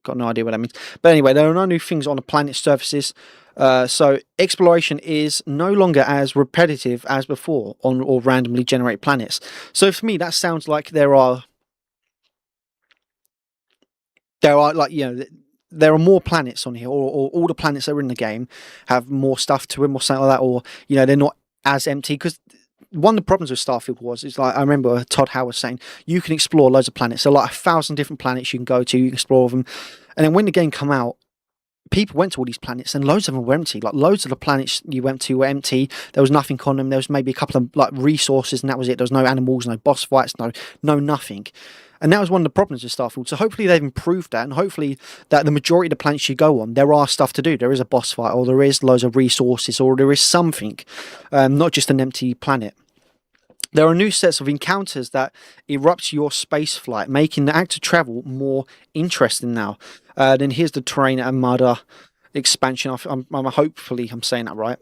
Got no idea what that means. But anyway, there are no new things on the planet's surfaces. So exploration is no longer as repetitive as before on or randomly generated planets. So for me, that sounds like there are like, you know, there are more planets on here, or all the planets that are in the game have more stuff to them or something like that, or, you know, they're not as empty. Because one of the problems with Starfield is like, I remember Todd Howard saying you can explore loads of planets. So like 1,000 different planets you can go to, you can explore them. And then when the game come out, people went to all these planets and loads of them were empty. Like loads of the planets you went to were empty. There was nothing on them. There was maybe a couple of like resources and that was it. There was no animals, no boss fights, no nothing. And that was one of the problems with Starfield. So hopefully they've improved that, and hopefully that the majority of the planets you go on, there are stuff to do. There is a boss fight, or there is loads of resources, or there is something, not just an empty planet. There are new sets of encounters that erupt your space flight, making the act of travel more interesting now. Then here's the Terrain Armada expansion. Hopefully I'm saying that right.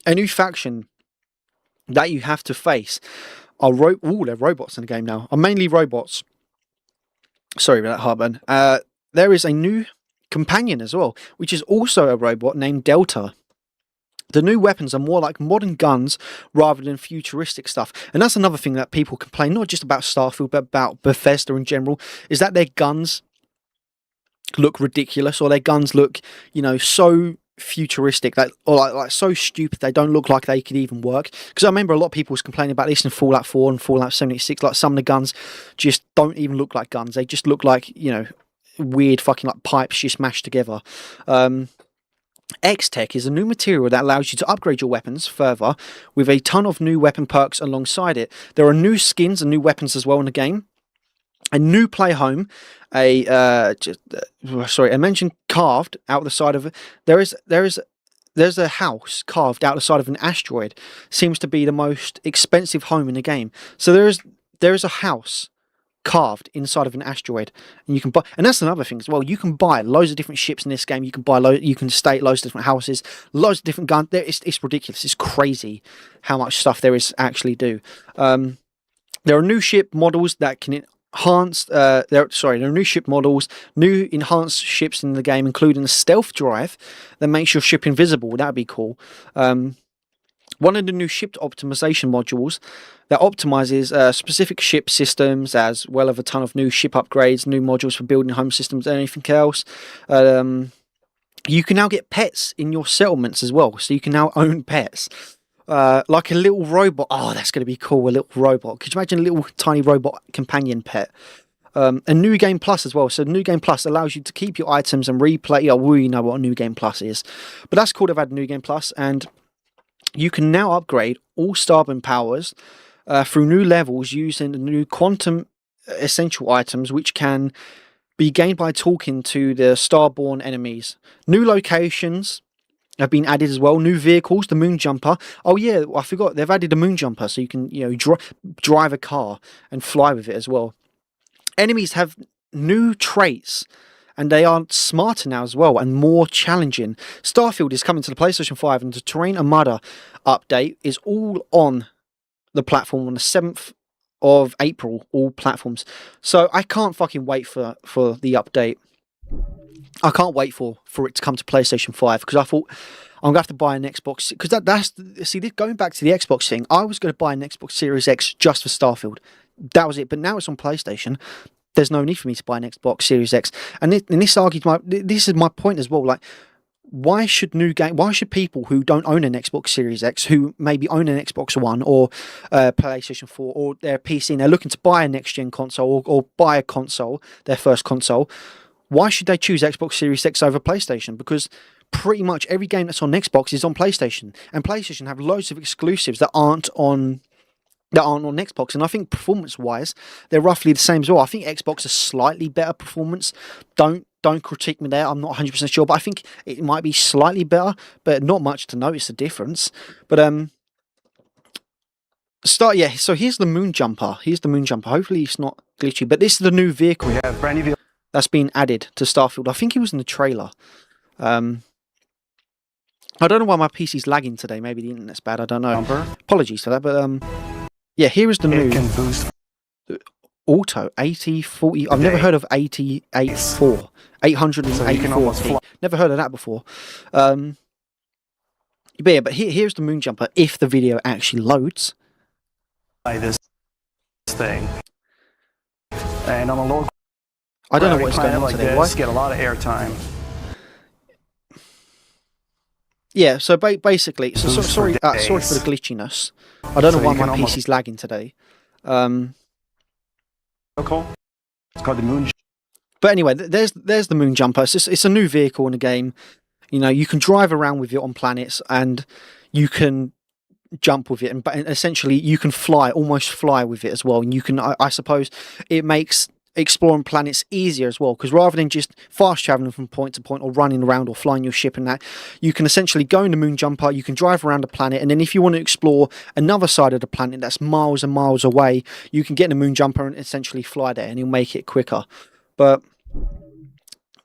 A new faction that you have to face are they're robots in the game now. Are mainly robots. Sorry about that, heartburn. There is a new companion as well, which is also a robot named Delta. The new weapons are more like modern guns rather than futuristic stuff. And that's another thing that people complain, not just about Starfield, but about Bethesda in general, is that their guns look ridiculous, or their guns look, you know, so futuristic, that, or like so stupid they don't look like they could even work. Because I remember a lot of people was complaining about this in Fallout 4 and Fallout 76, like some of the guns just don't even look like guns. They just look like, you know, weird fucking like pipes just mashed together. X-Tech is a new material that allows you to upgrade your weapons further with a ton of new weapon perks alongside it. There are new skins and new weapons as well in the game. A new playhome, I mentioned carved out the side of it. There's a house carved out the side of an asteroid. Seems to be the most expensive home in the game. So there is a house carved inside of an asteroid, and you can buy. And that's another thing as well. You can buy loads of different ships in this game. You can buy you can stay at loads of different houses, loads of different guns. It's ridiculous. It's crazy how much stuff there is to actually do. There are new ship models that can enhance. There are new ship models, new enhanced ships in the game, including a stealth drive that makes your ship invisible. That'd be cool. One of the new ship optimization modules that optimizes specific ship systems, as well as a ton of new ship upgrades, new modules for building home systems, and anything else. You can now get pets in your settlements as well, so you can now own pets. Like a little robot. Oh, that's going to be cool, a little robot. Could you imagine a little tiny robot companion pet? And New Game Plus as well. So New Game Plus allows you to keep your items and replay. Yeah, we know what a New Game Plus is. But that's cool, they've had New Game Plus, and you can now upgrade all Starburn powers through new levels using the new Quantum Essential items, which can be gained by talking to the Starborn enemies. New locations have been added as well. New vehicles, the Moon Jumper. Oh yeah, I forgot, they've added the Moon Jumper, so you can, you know, drive a car and fly with it as well. Enemies have new traits, and they are smarter now as well, and more challenging. Starfield is coming to the PlayStation 5, and the Terrain Armada update is all on the platform on the 7th of April, all platforms. So I can't fucking wait for the update. I can't wait for it to come to PlayStation 5, because I thought I'm going to have to buy an Xbox, because going back to the Xbox thing, I was going to buy an Xbox Series X just for Starfield. That was it, but now it's on PlayStation. There's no need for me to buy an Xbox Series X, and this is my point as well. Like, why should people who don't own an Xbox Series X, who maybe own an Xbox One or PlayStation 4 or their PC, and they're looking to buy a next gen console or buy a console, their first console, why should they choose Xbox Series X over PlayStation? Because pretty much every game that's on Xbox is on PlayStation, and PlayStation have loads of exclusives that aren't on Xbox, and I think performance-wise, they're roughly the same as well. I think Xbox is slightly better performance. Don't critique me there. I'm not 100% sure, but I think it might be slightly better, but not much to notice the difference. But so here's the Moon Jumper. Hopefully it's not glitchy, but this is the new vehicle. We have brand new vehicle. That's been added to Starfield. I think it was in the trailer. I don't know why my PC's lagging today. Maybe the internet's bad. I don't know. Jumper. Apologies for that, but yeah, here is the new It can boost. Auto 8040. I've never heard of 884. 884. Never heard of that before. But yeah, but here's the Moon Jumper if the video actually loads. By this thing. And on a lower I don't know what is going on like today. this, get a lot of airtime. Yeah, so basically, sorry for the days. glitchiness. I don't know So why you can my almost- PC's lagging today. Cool. It's called the Moon. But anyway, there's the Moon Jumper. It's a new vehicle in the game. You know, you can drive around with it on planets, and you can jump with it, and essentially you can almost fly with it as well. And you can, I suppose, it makes exploring planets easier as well, because rather than just fast traveling from point to point or running around or flying your ship and that, you can essentially go in the Moon Jumper, you can drive around the planet, and then if you want to explore another side of the planet that's miles and miles away, you can get in the Moon Jumper and essentially fly there, and it'll make it quicker. But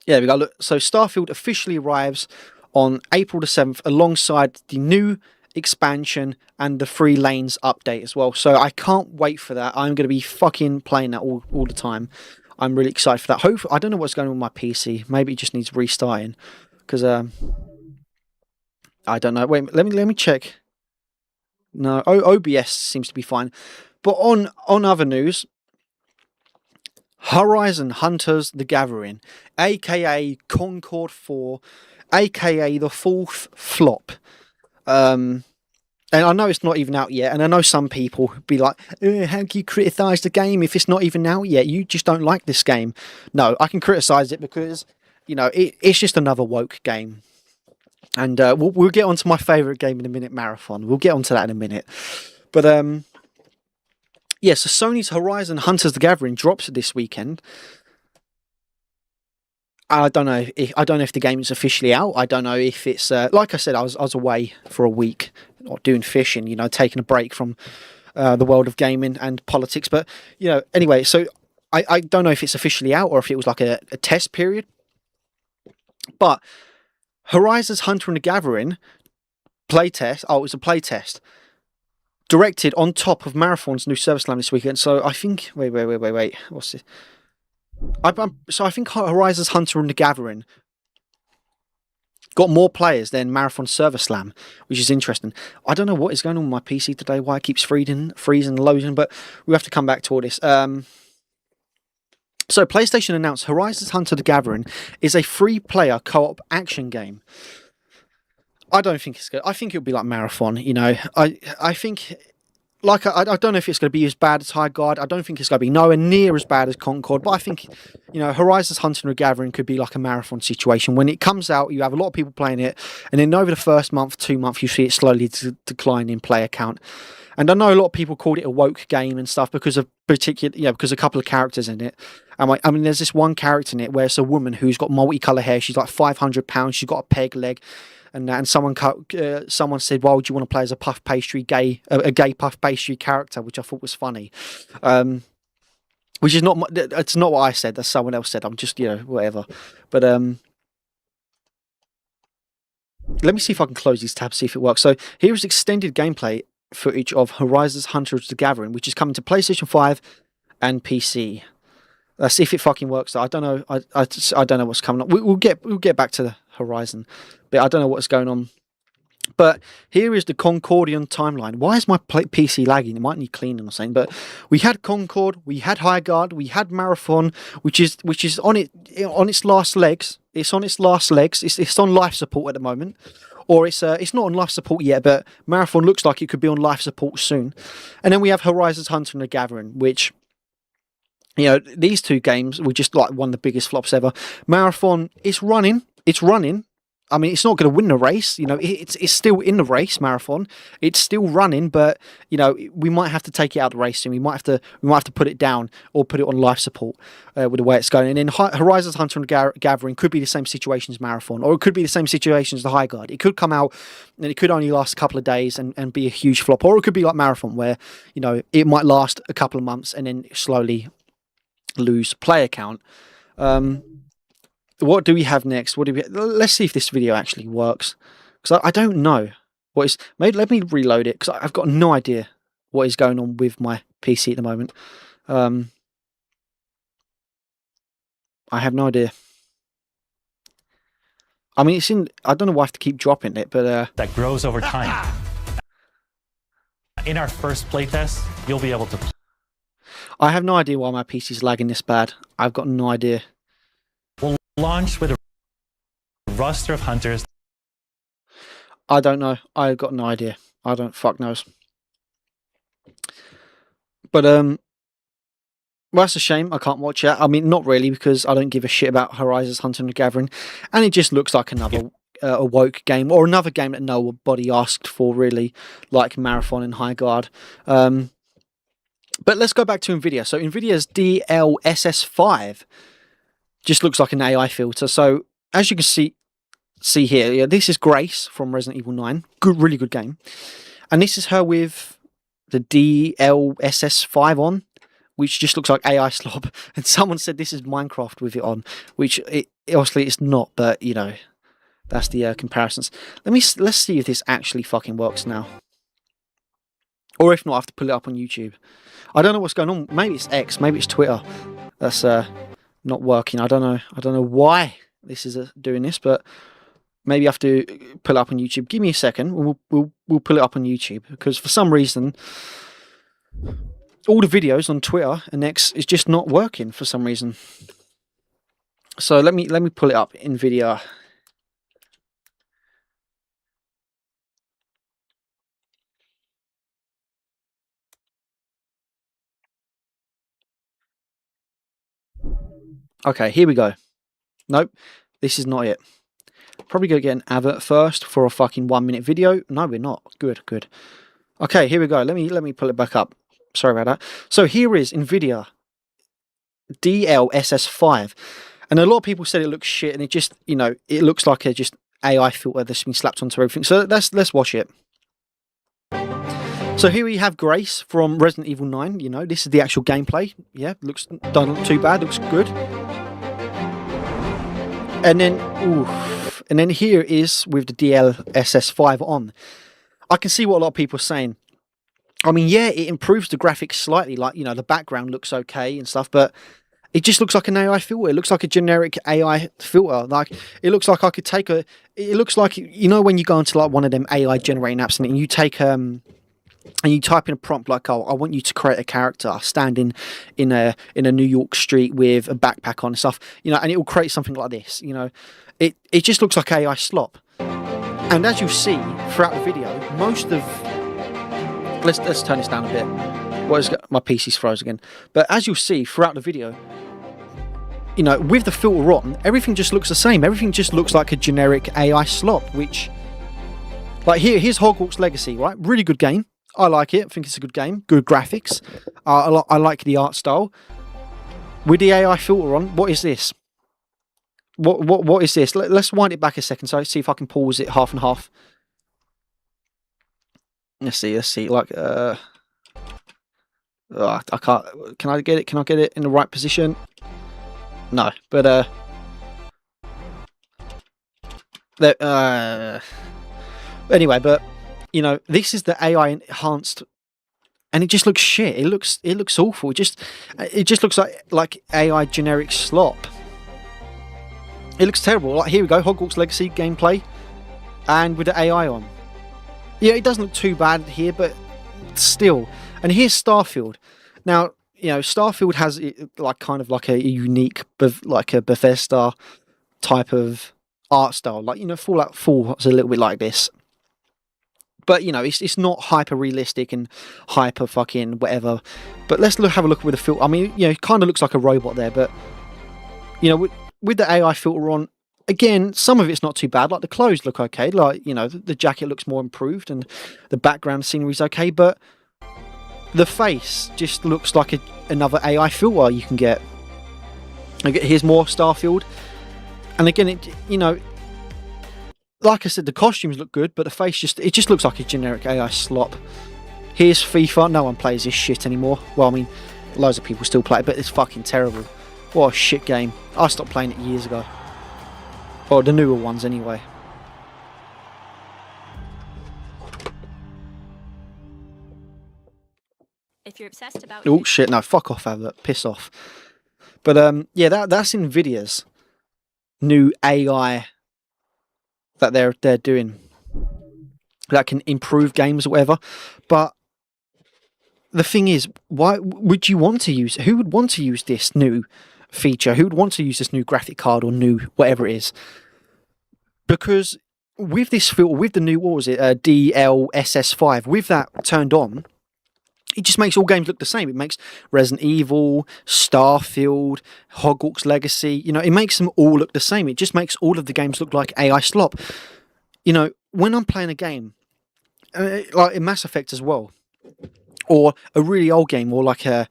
yeah, we got look. So Starfield officially arrives on April the 7th alongside the new expansion and the 3 lanes update as well. So I can't wait for that. I'm going to be fucking playing that all the time. I'm really excited for that. Hopefully, I don't know what's going on with my PC. Maybe it just needs restarting, because I don't know. Wait, let me check. No, OBS seems to be fine. But on other news, Horizon Hunters the Gathering, aka Concord 4, aka the 4th flop. And I know it's not even out yet, and I know some people be like, how can you criticise the game if it's not even out yet? You just don't like this game. No, I can criticise it because, you know, it's just another woke game. And we'll get on to my favourite game in a minute, Marathon. We'll get onto that in a minute. But yeah, so Sony's Horizon Hunters the Gathering drops this weekend. I don't know if the game is officially out. I don't know if it's like I said, I was away for a week, doing fishing, you know, taking a break from the world of gaming and politics. But you know, anyway, so I don't know if it's officially out or if it was like a test period. But Horizon's Hunter and the Gathering playtest. Oh, it was a playtest directed on top of Marathon's new Service Land this weekend. So I think wait. What's this? So I think Horizon's Hunter and the Gathering got more players than Marathon Server Slam, which is interesting. I don't know what is going on with my PC today, why it keeps freezing, loading, but we have to come back to all this. So PlayStation announced Horizon's Hunter the Gathering is a free-player co-op action game. I don't think it's good. I think it'll be like Marathon, you know. I think... Like, I don't know if it's going to be as bad as High Guard. I don't think it's going to be nowhere near as bad as Concord. But I think, you know, Horizon's Hunter and Gathering could be like a Marathon situation. When it comes out, you have a lot of people playing it. And then over the first month, 2 months, you see it slowly decline in player count. And I know a lot of people called it a woke game and stuff because of because a couple of characters in it. I mean, there's this one character in it where it's a woman who's got multicolour hair. She's like 500 pounds. She's got a peg leg. And someone said, "Why would you want to play as a a gay puff pastry character?" Which I thought was funny. Which is not it's not what I said. That's someone else said. I'm just whatever. But let me see if I can close these tabs, see if it works. So here is extended gameplay footage of Horizon's Hunters the Gathering, which is coming to PlayStation 5 and PC. Let's see if it fucking works. I don't know. I don't know what's coming up. We'll get back to the Horizon, but I don't know what's going on. But here is the Concordian timeline. Why is my PC lagging? It might need cleaning or something. But we had Concord, we had High Guard, we had Marathon, which is on its last legs. It's on its last legs. It's on life support at the moment, or it's not on life support yet. But Marathon looks like it could be on life support soon. And then we have Horizon's Hunter and the Gathering, which, you know, these two games were just like one of the biggest flops ever. Marathon, it's running. I mean, it's not going to win the race. You know, it's still in the race marathon. It's still running, but you know, we might have to take it out of the race, and we might have to put it down or put it on life support with the way it's going. And then Horizons Hunter and Gathering could be the same situation as marathon, or it could be the same situation as the High Guard. It could come out and it could only last a couple of days and be a huge flop, or it could be like marathon, where you know it might last a couple of months and then slowly lose player count. What do we have next? Let's see if this video actually works, because I don't know what is. Maybe let me reload it, because I've got no idea what is going on with my PC at the moment. I have no idea. I mean, it's in. I don't know why I have to keep dropping it, but that grows over time. In our first playtest, you'll be able to. I have no idea why my PC is lagging this bad. I've got no idea. We'll launch with a roster of hunters. I don't know. I've got no idea. I don't fuck knows. But well, that's a shame. I can't watch it. I mean, not really, because I don't give a shit about Horizons Hunter and Gathering, and it just looks like another a woke game, or another game that nobody asked for, really, like Marathon and High Guard. But let's go back to NVIDIA. So NVIDIA's DLSS5 just looks like an AI filter. So as you can see here, yeah, this is Grace from Resident Evil 9. Really good game. And this is her with the DLSS5 on, which just looks like AI slop. And someone said this is Minecraft with it on, which obviously it's not, but you know, that's the comparisons. Let's see if this actually fucking works now. Or if not, I have to pull it up on YouTube. I don't know what's going on. Maybe it's X, maybe it's Twitter that's not working. I don't know why this is doing this, but maybe I have to pull it up on YouTube. Give me a second. We'll pull it up on YouTube, because for some reason all the videos on Twitter and X is just not working for some reason. So let me pull it up in NVIDIA. Okay, here we go. Nope, this is not it. Probably gonna get an advert first for a fucking 1 minute video. No, we're not. Good. Okay, here we go. Let me pull it back up. Sorry about that. So here is NVIDIA DLSS5, and a lot of people said it looks shit, and it just, you know, it looks like a just AI filter that's been slapped onto everything. So let's watch it. So here we have Grace from Resident Evil 9. You know, this is the actual gameplay. Yeah, looks don't look too bad. Looks good. And then here is with the DLSS5 on. I can see what a lot of people are saying. I mean, yeah, it improves the graphics slightly. Like, you know, the background looks okay and stuff, but it just looks like an AI filter. It looks like a generic AI filter. Like, it looks like I could take it looks like, you know, when you go into like one of them AI generating apps and you take and you type in a prompt like, oh, I want you to create a character standing in a New York street with a backpack on and stuff, you know, and it will create something like this. You know, it just looks like AI slop. And as you see throughout the video, most of let's turn this down a bit. My PC's froze again. But as you'll see throughout the video, you know, with the filter on, everything just looks the same. Everything just looks like a generic AI slop, which, like, here's Hogwarts Legacy, right? Really good game. I like it. I think it's a good game. Good graphics. I like the art style. With the AI filter on, what is this? What is this? Let's wind it back a second, so let's see if I can pause it half and half. Let's see. Like, I can't. Can I get it? Can I get it in the right position? No, but anyway, but you know, this is the AI enhanced, and it just looks shit. It looks awful. It just looks like AI generic slop. It looks terrible. Like, here we go, Hogwarts Legacy gameplay, and with the AI on. Yeah, it doesn't look too bad here, but still. And here's Starfield. Now, you know, Starfield has like kind of like a unique, like a Bethesda type of art style. Like, you know, Fallout 4 was a little bit like this. But, you know, it's not hyper realistic and hyper fucking whatever. But let's have a look with the filter. I mean, you know, it kind of looks like a robot there, but, you know, with the AI filter on, again, some of it's not too bad. Like the clothes look okay. Like, you know, the jacket looks more improved and the background scenery's okay. But the face just looks like another AI filter you can get. Here's more Starfield. And again, it, you know, like I said, the costumes look good, but the face just looks like a generic AI slop. Here's FIFA. No one plays this shit anymore. Well, I mean, loads of people still play it, but it's fucking terrible. What a shit game. I stopped playing it years ago. Or the newer ones anyway. If you're obsessed about Oh shit, no, fuck off, Albert. Piss off. But yeah, that's Nvidia's new AI that they're doing. That can improve games or whatever. But the thing is, why would you want to use? Who would want to use this new feature? Who would want to use this new graphic card or new whatever it is? Because with this filter, with the new, what was it, DLSS5, with that turned on, it just makes all games look the same. It makes Resident Evil, Starfield, Hogwarts Legacy, you know, it makes them all look the same. It just makes all of the games look like AI slop. You know, when I'm playing a game, like in Mass Effect as well, or a really old game, or like a,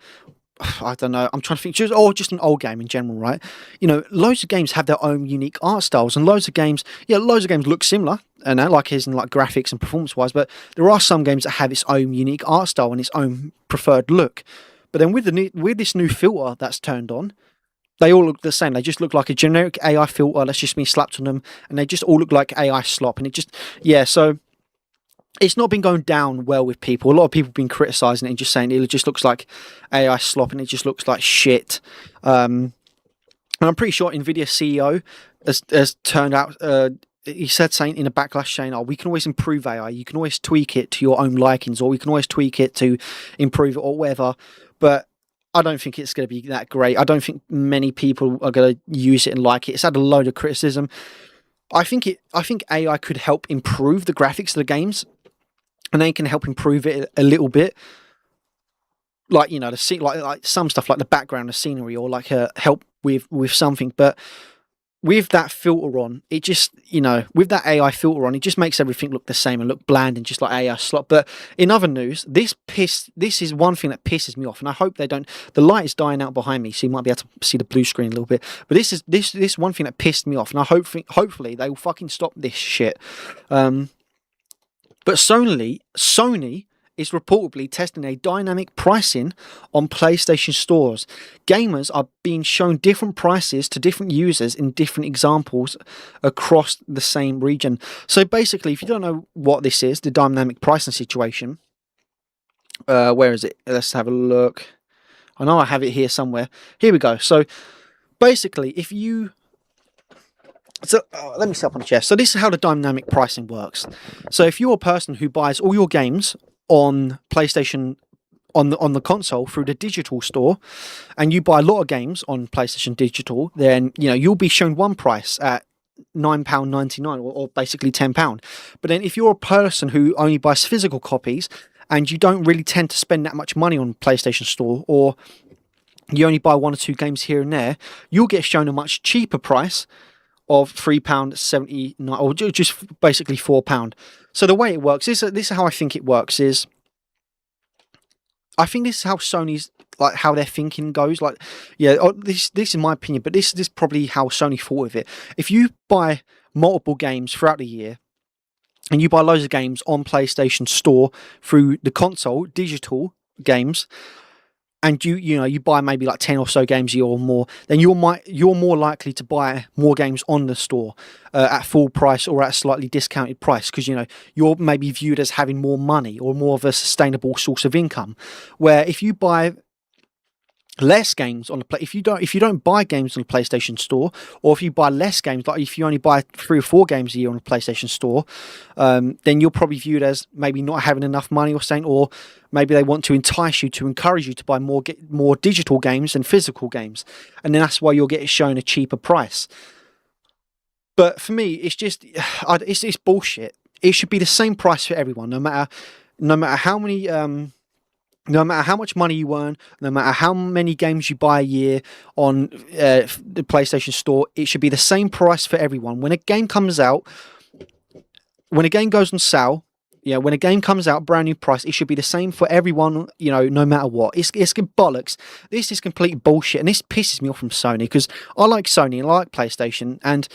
I don't know, I'm trying to think, just an old game in general, right? You know, loads of games have their own unique art styles, and loads of games look similar, and like as in like graphics and performance wise, but there are some games that have its own unique art style and its own preferred look. But then with this new filter that's turned on, they all look the same. They just look like a generic AI filter that's just been slapped on them, and they just all look like AI slop. And it just, yeah, so it's not been going down well with people. A lot of people have been criticising it and just saying it just looks like AI slop and it just looks like shit. And I'm pretty sure Nvidia CEO has turned out, he said saying in a backlash saying, oh, we can always improve AI. You can always tweak it to your own likings, or we can always tweak it to improve it or whatever. But I don't think it's going to be that great. I don't think many people are going to use it and like it. It's had a load of criticism. I think AI could help improve the graphics of the games, and they can help improve it a little bit. Like, you know, like some stuff like the background, the scenery, or like help with something. But with that filter on, it just, you know, with that AI filter on, it just makes everything look the same and look bland and just like AI slot. But in other news, this is one thing that pisses me off, and I hope they don't. The light is dying out behind me, so you might be able to see the blue screen a little bit. But this one thing that pissed me off, and I hopefully they will fucking stop this shit. But Sony is reportedly testing a dynamic pricing on PlayStation stores. Gamers are being shown different prices to different users in different examples across the same region. So basically, if you don't know what this is, the dynamic pricing situation, where is it? Let's have a look. I know I have it here somewhere. Here we go. So basically, let me sit up on the chair. So this is how the dynamic pricing works. So if you're a person who buys all your games on PlayStation on the console through the digital store, and you buy a lot of games on PlayStation Digital, then you know you'll be shown one price at £9.99 or basically £10. But then if you're a person who only buys physical copies and you don't really tend to spend that much money on PlayStation Store, or you only buy one or two games here and there, you'll get shown a much cheaper price of £3.79, or just basically £4. So the way it works is, this is how I think it works, is I think this is how Sony's, like, how their thinking goes. Like, yeah, this is my opinion, but this is probably how Sony thought of it. If you buy multiple games throughout the year, and you buy loads of games on PlayStation Store through the console, digital games, and you buy maybe like 10 or so games a year or more, then you're more likely to buy more games on the store at full price or at a slightly discounted price, because you're maybe viewed as having more money or more of a sustainable source of income. Where if you buy less games on the if you don't buy games on the PlayStation Store, or if you buy less games, like if you only buy 3 or 4 games a year on the PlayStation Store, then you're probably viewed as maybe not having enough money or something, or maybe they want to entice you to encourage you to buy more digital games than physical games, and then that's why you'll get shown a cheaper price. But for me, it's just it's bullshit. It should be the same price for everyone, no matter how many No matter how much money you earn, no matter how many games you buy a year on the PlayStation Store, it should be the same price for everyone. When a game comes out, when a game goes on sale, when a game comes out, brand new price, it should be the same for everyone, no matter what. It's bollocks. This is complete bullshit, and this pisses me off from Sony, because I like Sony and I like PlayStation, and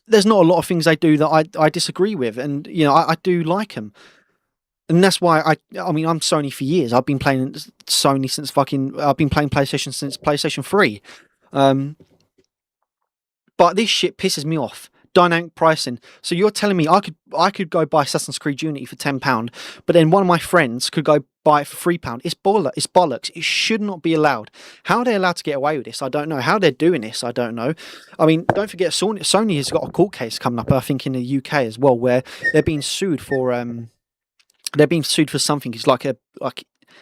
there's not a lot of things they do that I disagree with, and I do like them. And that's why I mean, I'm Sony for years. I've been playing Sony since I've been playing PlayStation since PlayStation 3. But this shit pisses me off. Dynamic pricing. So you're telling me I could go buy Assassin's Creed Unity for £10, but then one of my friends could go buy it for £3. It's bollocks. It should not be allowed. How are they allowed to get away with this? I don't know. How they're doing this, I don't know. I mean, don't forget, Sony has got a court case coming up, I think, in the UK as well, where they're being sued for something. It's like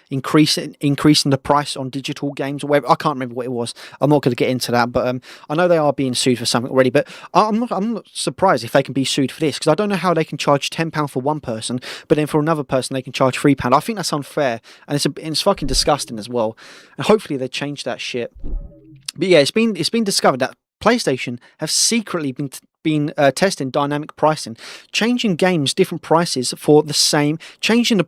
increasing the price on digital games or whatever. I can't remember what it was. I'm not going to get into that, but I know they are being sued for something already. But I'm not surprised if they can be sued for this, because I don't know how they can charge £10 for one person, but then for another person they can charge £3. I think that's unfair, and it's fucking disgusting as well. And hopefully they change that shit. But yeah, it's been discovered that PlayStation have secretly been testing dynamic pricing, changing games different prices for the same, changing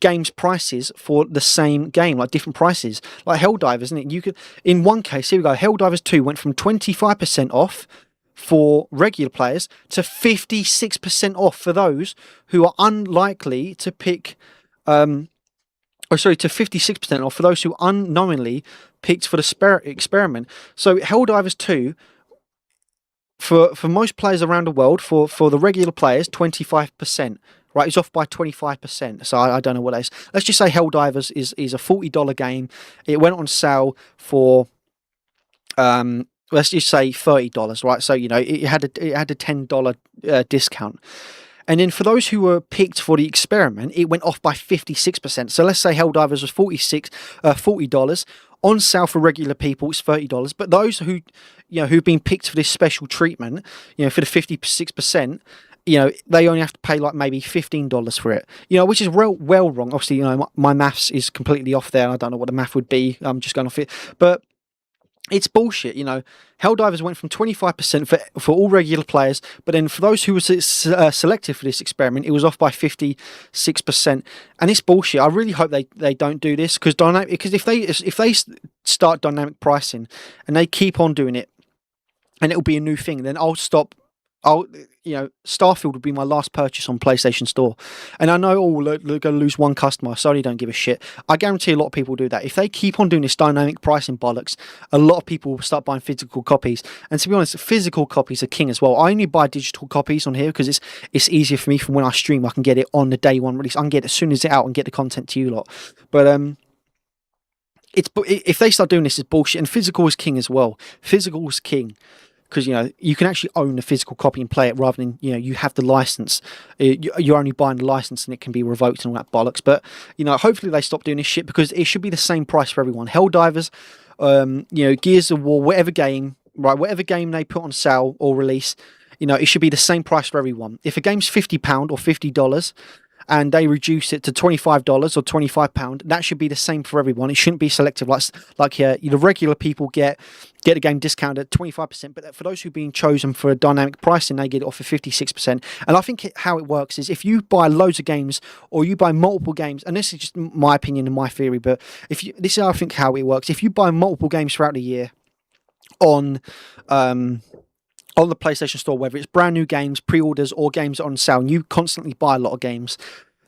games prices for the same game, like different prices, like Helldivers, isn't it? You could, in one case, here we go, Helldivers 2 went from 25% off for regular players to 56% off for those who are unlikely to pick to 56% off for those who unknowingly picked for the experiment. So Helldivers 2, for most players around the world, for the regular players, 25%. Right, it's off by 25%. So I don't know what that is. Let's just say Helldivers is a $40 game. It went on sale for let's just say $30. Right, so it had a $10 discount. And then for those who were picked for the experiment, it went off by 56%. So let's say Helldivers was $40. On sale for regular people, it's $30. But those who've been picked for this special treatment, for the 56%, they only have to pay like maybe $15 for it. Which is well wrong. Obviously, my maths is completely off there, and I don't know what the math would be. I'm just going off it, but it's bullshit. Helldivers went from 25% for all regular players, but then for those who were selected for this experiment, it was off by 56%. And it's bullshit. I really hope they don't do this, because if they start dynamic pricing and they keep on doing it, and it'll be a new thing, then Starfield would be my last purchase on PlayStation Store. And I know, they're going to lose one customer. Sony don't give a shit. I guarantee a lot of people do that. If they keep on doing this dynamic pricing bollocks, a lot of people will start buying physical copies. And to be honest, physical copies are king as well. I only buy digital copies on here because it's easier for me. From when I stream, I can get it on the day one release. I can get it as soon as it's out and get the content to you lot. But if they start doing this, it's bullshit. And physical is king as well. Physical is king. Because you can actually own a physical copy and play it, rather than you have the license. You're only buying the license and it can be revoked and all that bollocks. But hopefully they stop doing this shit, because it should be the same price for everyone. Helldivers, Gears of War, whatever game they put on sale or release, it should be the same price for everyone. If a game's £50 or $50, and they reduce it to $25 or £25, that should be the same for everyone. It shouldn't be selective like here. The regular people get the game discounted at 25%, but for those who've been chosen for dynamic pricing, they get it off for 56%. And I think how it works is, if you buy loads of games, or you buy multiple games, and this is just my opinion and my theory, but this is, I think, how it works. If you buy multiple games throughout the year on the PlayStation Store, whether it's brand new games, pre-orders, or games on sale, and you constantly buy a lot of games,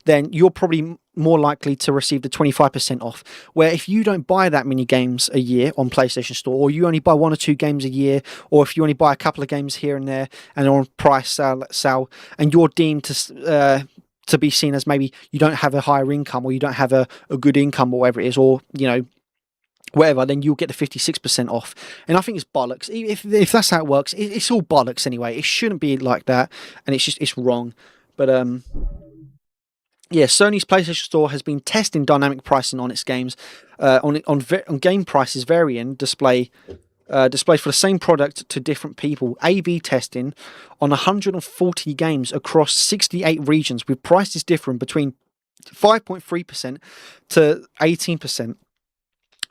then you're probably more likely to receive the 25% off. Where if you don't buy that many games a year on PlayStation Store, or you only buy 1 or 2 games a year, or if you only buy a couple of games here and there and on price sale, and you're deemed to be seen as maybe you don't have a higher income, or you don't have a good income, or whatever it is, or whatever, then you'll get the 56% off. And I think it's bollocks. If that's how it works, it's all bollocks anyway. It shouldn't be like that, and it's wrong. But yeah, Sony's PlayStation Store has been testing dynamic pricing on its games, on game prices varying display displays for the same product to different people. A/B testing on 140 games across 68 regions, with prices differing between 5.3% to 18%.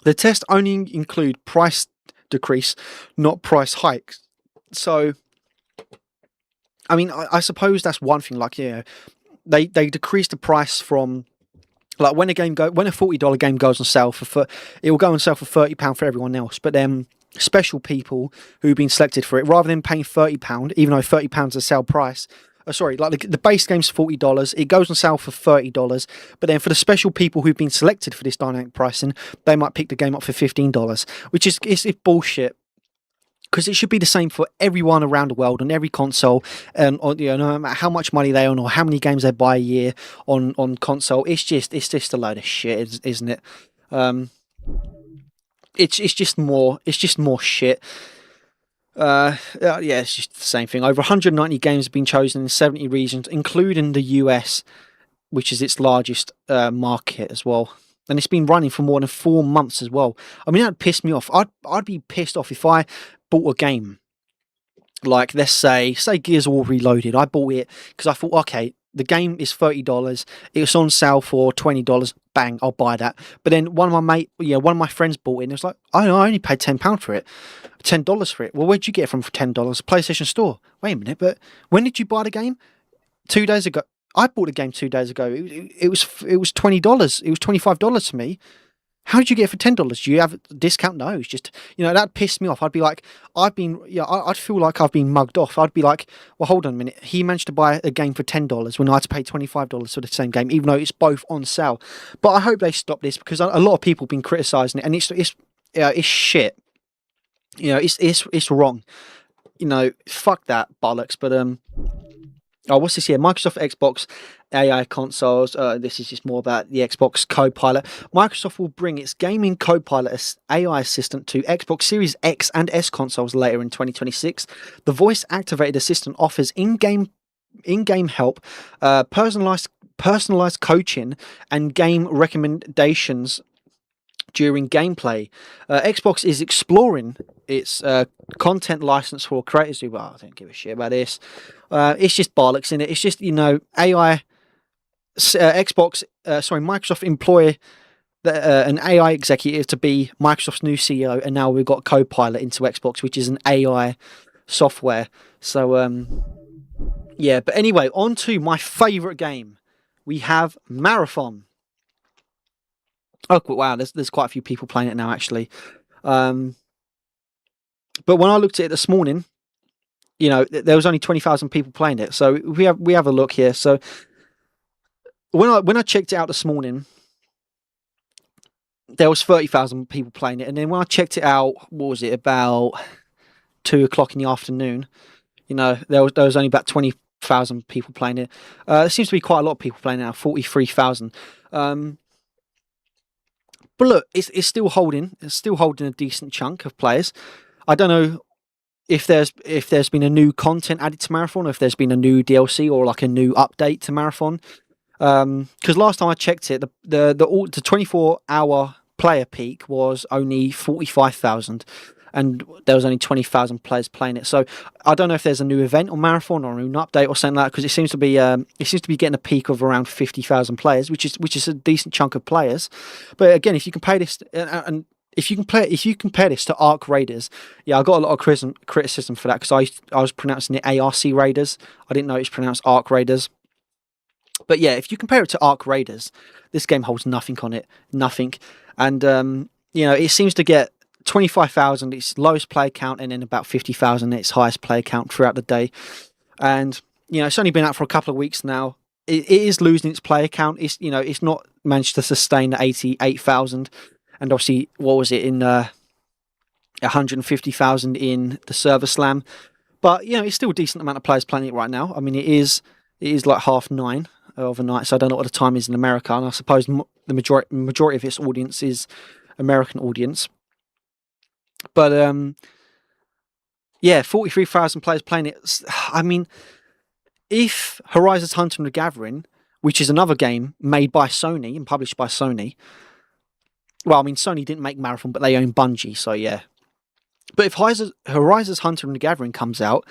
The test only include price decrease, not price hikes. So, I mean, I suppose that's one thing. Like, yeah, they decrease the price from, like, when a $40 game goes on sale it will go on sale for £30 for everyone else. But then special people who've been selected for it, rather than paying £30, even though £30 is a sale price. Like the base game's $40. It goes on sale for $30, but then for the special people who've been selected for this dynamic pricing, they might pick the game up for $15, which is it's bullshit. Because it should be the same for everyone around the world on every console, and no matter how much money they own or how many games they buy a year on console. It's just a load of shit, isn't it? It's just more shit. Yeah, it's just the same thing. Over 190 games have been chosen in 70 regions, including the US, which is its largest market as well. And it's been running for more than 4 months as well. I mean, that'd piss me off. I'd be pissed off if I bought a game, like, let's say Gears of War Reloaded. I bought it because I thought, okay, the game is $30. It was on sale for $20. Bang, I'll buy that. But then one of my friends bought it, and it was like, I only paid £10 for it, $10 for it. Well, where'd you get it from for $10? PlayStation Store. Wait a minute, but when did you buy the game? 2 days ago. I bought the game 2 days ago. It was $20. It was $25 to me. How did you get it for $10? Do you have a discount? No, it's just, that pissed me off. I'd be like, I'd feel like I've been mugged off. I'd be like, well, hold on a minute. He managed to buy a game for $10 when I had to pay $25 for the same game, even though it's both on sale. But I hope they stop this, because a lot of people have been criticising it, and it's shit. It's wrong. Fuck that bollocks. But what's this here? Microsoft Xbox AI consoles. This is just more about the Xbox Copilot. Microsoft will bring its gaming Copilot AI assistant to Xbox Series X and S consoles later in 2026. The voice-activated assistant offers in-game help, personalized coaching, and game recommendations during gameplay. Xbox is exploring its content license for creators who, I don't give a shit about this. It's just bollocks, in it. It's just, AI. Microsoft employ an AI executive to be Microsoft's new CEO, and now we've got Copilot into Xbox, which is an AI software. So, yeah. But anyway, on to my favourite game. We have Marathon. Oh, wow, there's quite a few people playing it now, actually. But when I looked at it this morning, there was only 20,000 people playing it. So we have a look here. So when I checked it out this morning, there was 30,000 people playing it. And then when I checked it out, what was it, about 2 o'clock in the afternoon, there was only about 20,000 people playing it. There seems to be quite a lot of people playing it now, 43,000. But look, it's still holding. It's still holding a decent chunk of players. I don't know if there's been a new content added to Marathon, or if there's been a new DLC or like a new update to Marathon. Because last time I checked it, the 24-hour player peak was only 45,000, and there was only 20,000 players playing it. So I don't know if there's a new event on Marathon or a new update or something like that, because it seems to be getting a peak of around 50,000 players, which is a decent chunk of players. But again, if you compare this and if you compare this to Ark Raiders, yeah, I got a lot of criticism for that, because I was pronouncing it ARC Raiders. I didn't know it's pronounced Ark Raiders. But yeah, if you compare it to Ark Raiders, this game holds nothing on it, nothing. And it seems to get 25,000 its lowest player count, and then about 50,000 its highest player count throughout the day. And it's only been out for a couple of weeks now. It is losing its player count. It's not managed to sustain the 88,000. And obviously, what was it, in 150,000 in the server slam. But it's still a decent amount of players playing it right now. I mean, it is like 9:30 overnight, so I don't know what the time is in America, and I suppose the majority of its audience is American audience. But 43,000 players playing it. I mean, if Horizon Hunter and the Gathering, which is another game made by Sony and published by Sony, well, I mean, Sony didn't make Marathon, but they own Bungie, so yeah. But if Horizon's Hunter and the Gathering comes out,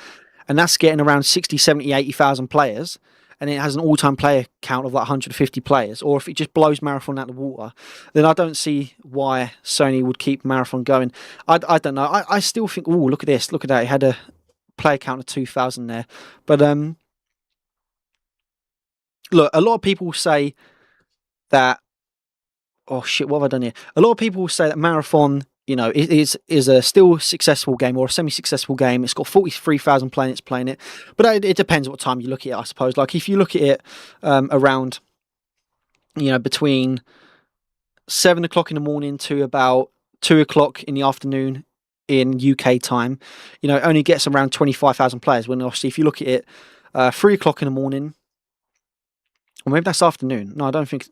and that's getting around 60, 70, 80,000 players, and it has an all-time player count of like 150 players, or if it just blows Marathon out of the water, then I don't see why Sony would keep Marathon going. I don't know. I still think, oh, look at this. Look at that. It had a player count of 2,000 there. But look, a lot of people say that, oh shit, what have I done here? A lot of people say that Marathon, you know, is a still successful game or a semi-successful game. It's got 43,000 planets playing it, but it depends what time you look at it, I suppose. Like if you look at it around, you know, between 7 o'clock in the morning to about 2 o'clock in the afternoon in UK time, you know, it only gets around 25,000 players. When obviously if you look at it 3 o'clock in the morning, or maybe that's afternoon. No, I don't think.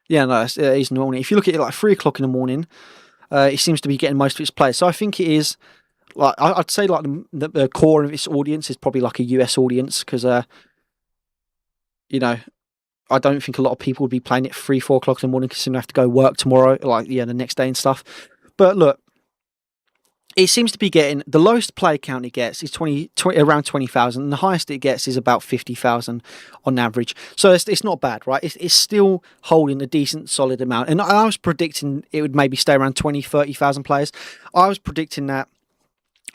Yeah, no, it's morning. If you look at it like 3 o'clock in the morning, it seems to be getting most of its players. So I think it is, like, I'd say like the core of its audience is probably like a US audience, because, you know, I don't think a lot of people would be playing it 3, 4 o'clock in the morning because they have to go work tomorrow, like, yeah, the next day and stuff. But look, it seems to be getting, the lowest player count it gets is around 20,000, and the highest it gets is about 50,000 on average. So it's not bad, right? It's still holding a decent, solid amount. And I was predicting it would maybe stay around 20, 30,000 players. I was predicting that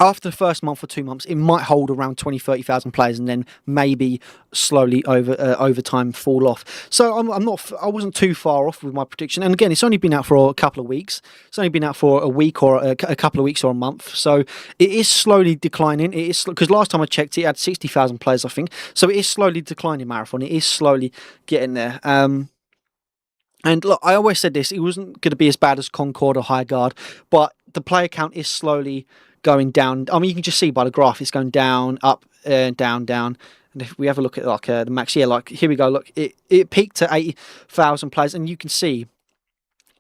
after the first month or 2 months, it might hold around 20, 30,000 players, and then maybe slowly over time fall off. So I wasn't too far off with my prediction. And again, it's only been out for a couple of weeks. It's only been out for a week or a couple of weeks or a month. So it is slowly declining. It is, because last time I checked, it had 60,000 players, I think. So it is slowly declining, Marathon. It is slowly getting there. And look, I always said this, it wasn't going to be as bad as Concord or Highguard, but the player count is slowly going down. I mean, you can just see by the graph, it's going down, up, down, down. And if we have a look at like the max, yeah, like here we go. Look, it peaked at 80,000 players, and you can see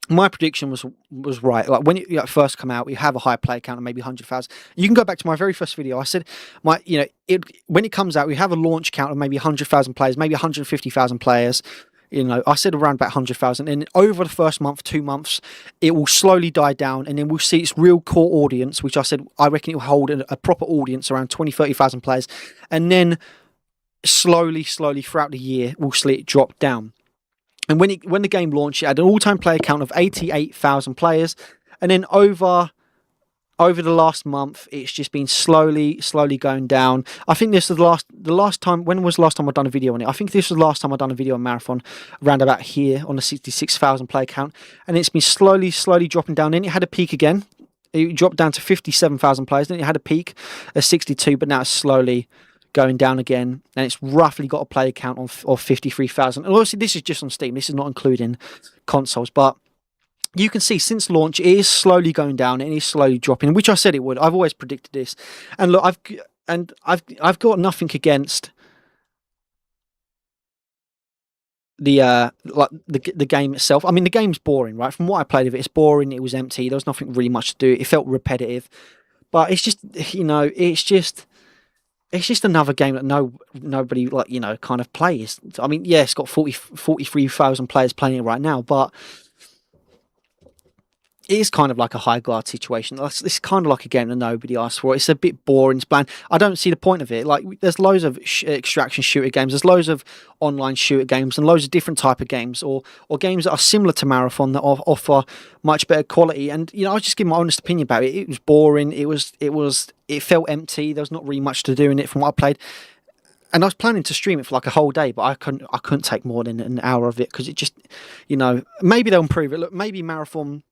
my prediction was right. Like when it first come out, we have a high player count of maybe 100,000. You can go back to my very first video. I said when it comes out, we have a launch count of maybe 100,000 players, maybe 150,000 players. You know, I said around about 100,000, and over the first month, 2 months, it will slowly die down, and then we'll see its real core audience, which I said I reckon it will hold a proper audience around 20, 30,000 players, and then slowly throughout the year, we'll see it drop down. And when the game launched, it had an all-time player count of 88,000 players, and then over the last month, it's just been slowly going down. I think this is the last time. When was the last time I've done a video on it? I think this was the last time I've done a video on Marathon, around about here on the 66,000 player count, and it's been slowly dropping down. Then it had a peak again. It dropped down to 57,000 players. Then it had a peak at 62, but now it's slowly going down again, and it's roughly got a player count of 53,000. And obviously, this is just on Steam. This is not including consoles, but you can see since launch, it is slowly going down and it is slowly dropping, which I said it would. I've always predicted this. And look, I've got nothing against the game itself. I mean, the game's boring, right? From what I played of it, it's boring. It was empty. There was nothing really much to do. It felt repetitive, but it's just, you know, it's just another game that nobody, like, you know, kind of plays. I mean, yeah, it's got 43,000 players playing it right now, but it is kind of like a Highguard situation. It's kind of like a game that nobody asked for. It's a bit boring, it's bland. I don't see the point of it. Like, there's loads of extraction shooter games, there's loads of online shooter games, and loads of different type of games, or games that are similar to Marathon that offer much better quality. And, you know, I just give my honest opinion about it. It was boring. It felt empty. There was not really much to do in it from what I played. And I was planning to stream it for like a whole day, but I couldn't take more than an hour of it, because it just, you know, maybe they'll improve it. Look, maybe Marathon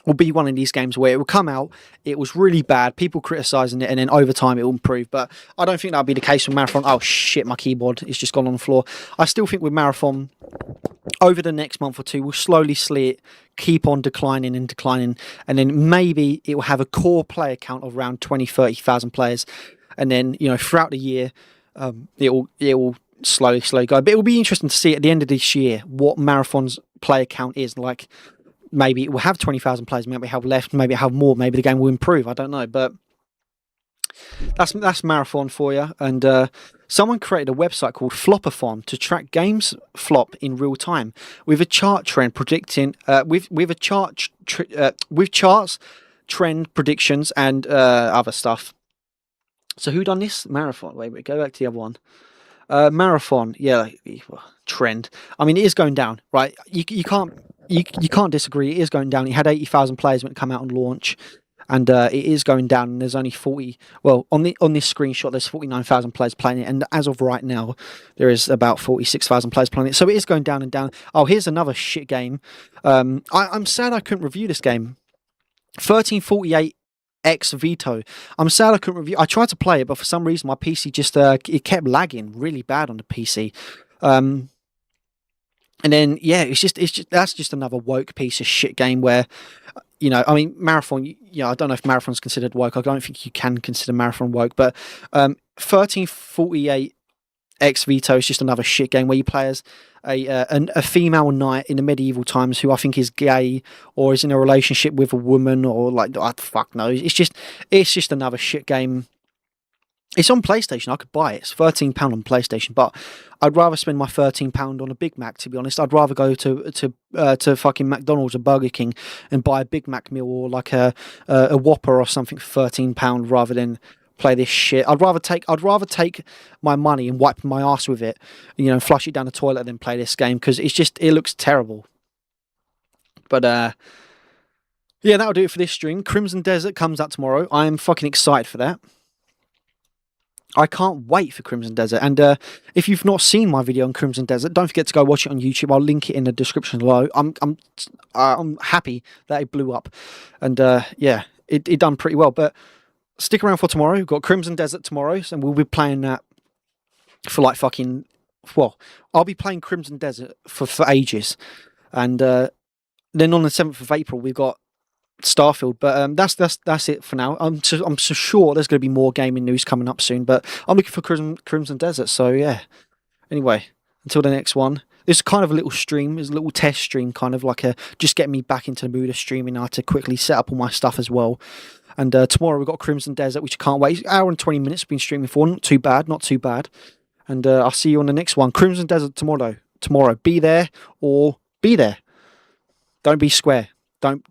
will be one of these games where it will come out, it was really bad, people criticising it, and then over time it will improve. But I don't think that'll be the case with Marathon. Oh shit, my keyboard is just gone on the floor. I still think with Marathon, over the next month or two, we'll slowly see it keep on declining, and then maybe it will have a core player count of around 20, 30,000 players. And then, you know, throughout the year, it will slowly go. But it will be interesting to see at the end of this year what Marathon's player count is. Like, maybe it will have 20,000 players, maybe have less, maybe have more, maybe the game will improve, I don't know. But that's Marathon for you. And someone created a website called Flopathon to track games flop in real time, with a chart trend predicting with charts trend predictions and other stuff. So who done this? Marathon. Wait, go back to the other one. Marathon. Yeah, trend. I mean, it is going down, right? You can't disagree. It is going down. It had 80,000 players when it came out on launch. And it is going down, and there's only 40. Well, on this screenshot, there's 49,000 players playing it, and as of right now, there is about 46,000 players playing it. So it is going down and down. Oh, here's another shit game. I'm sad I couldn't review this game. 1348 X Veto. I'm sad I couldn't review. I tried to play it, but for some reason my PC just it kept lagging really bad on the PC. And then yeah, it's just that's just another woke piece of shit game where. You know, I mean, Marathon, I don't know if Marathon's considered woke. I don't think you can consider Marathon woke. But 1348 X Veto is just another shit game where you play as a female knight in the medieval times who I think is gay or is in a relationship with a woman or like, fuck no. It's just another shit game. It's on PlayStation. I could buy it. It's £13 on PlayStation, but I'd rather spend my £13 on a Big Mac. To be honest, I'd rather go to fucking McDonald's or Burger King and buy a Big Mac meal or like a Whopper or something for £13 rather than play this shit. I'd rather take my money and wipe my ass with it, and flush it down the toilet than play this game because it looks terrible. But yeah, that'll do it for this stream. Crimson Desert comes out tomorrow. I am fucking excited for that. I can't wait for Crimson Desert. And if you've not seen my video on Crimson Desert, don't forget to go watch it on YouTube. I'll link it in the description below. I'm happy that it blew up, and yeah, it done pretty well. But stick around for tomorrow. We've got Crimson Desert tomorrow, and we'll be playing that for like fucking. Well, I'll be playing Crimson Desert for ages, and then on the 7th of April we've got Starfield, but that's it for now. I'm so sure there's going to be more gaming news coming up soon, but I'm looking for Crimson Desert. So yeah. Anyway, until the next one. This is kind of a little stream. It's a little test stream, kind of like just getting me back into the mood of streaming. I had to quickly set up all my stuff as well. And tomorrow we've got Crimson Desert, which I can't wait. It's an hour and 20 minutes been streaming for. Not too bad. And I'll see you on the next one. Crimson Desert tomorrow. Be there or be there. Don't be square. Don't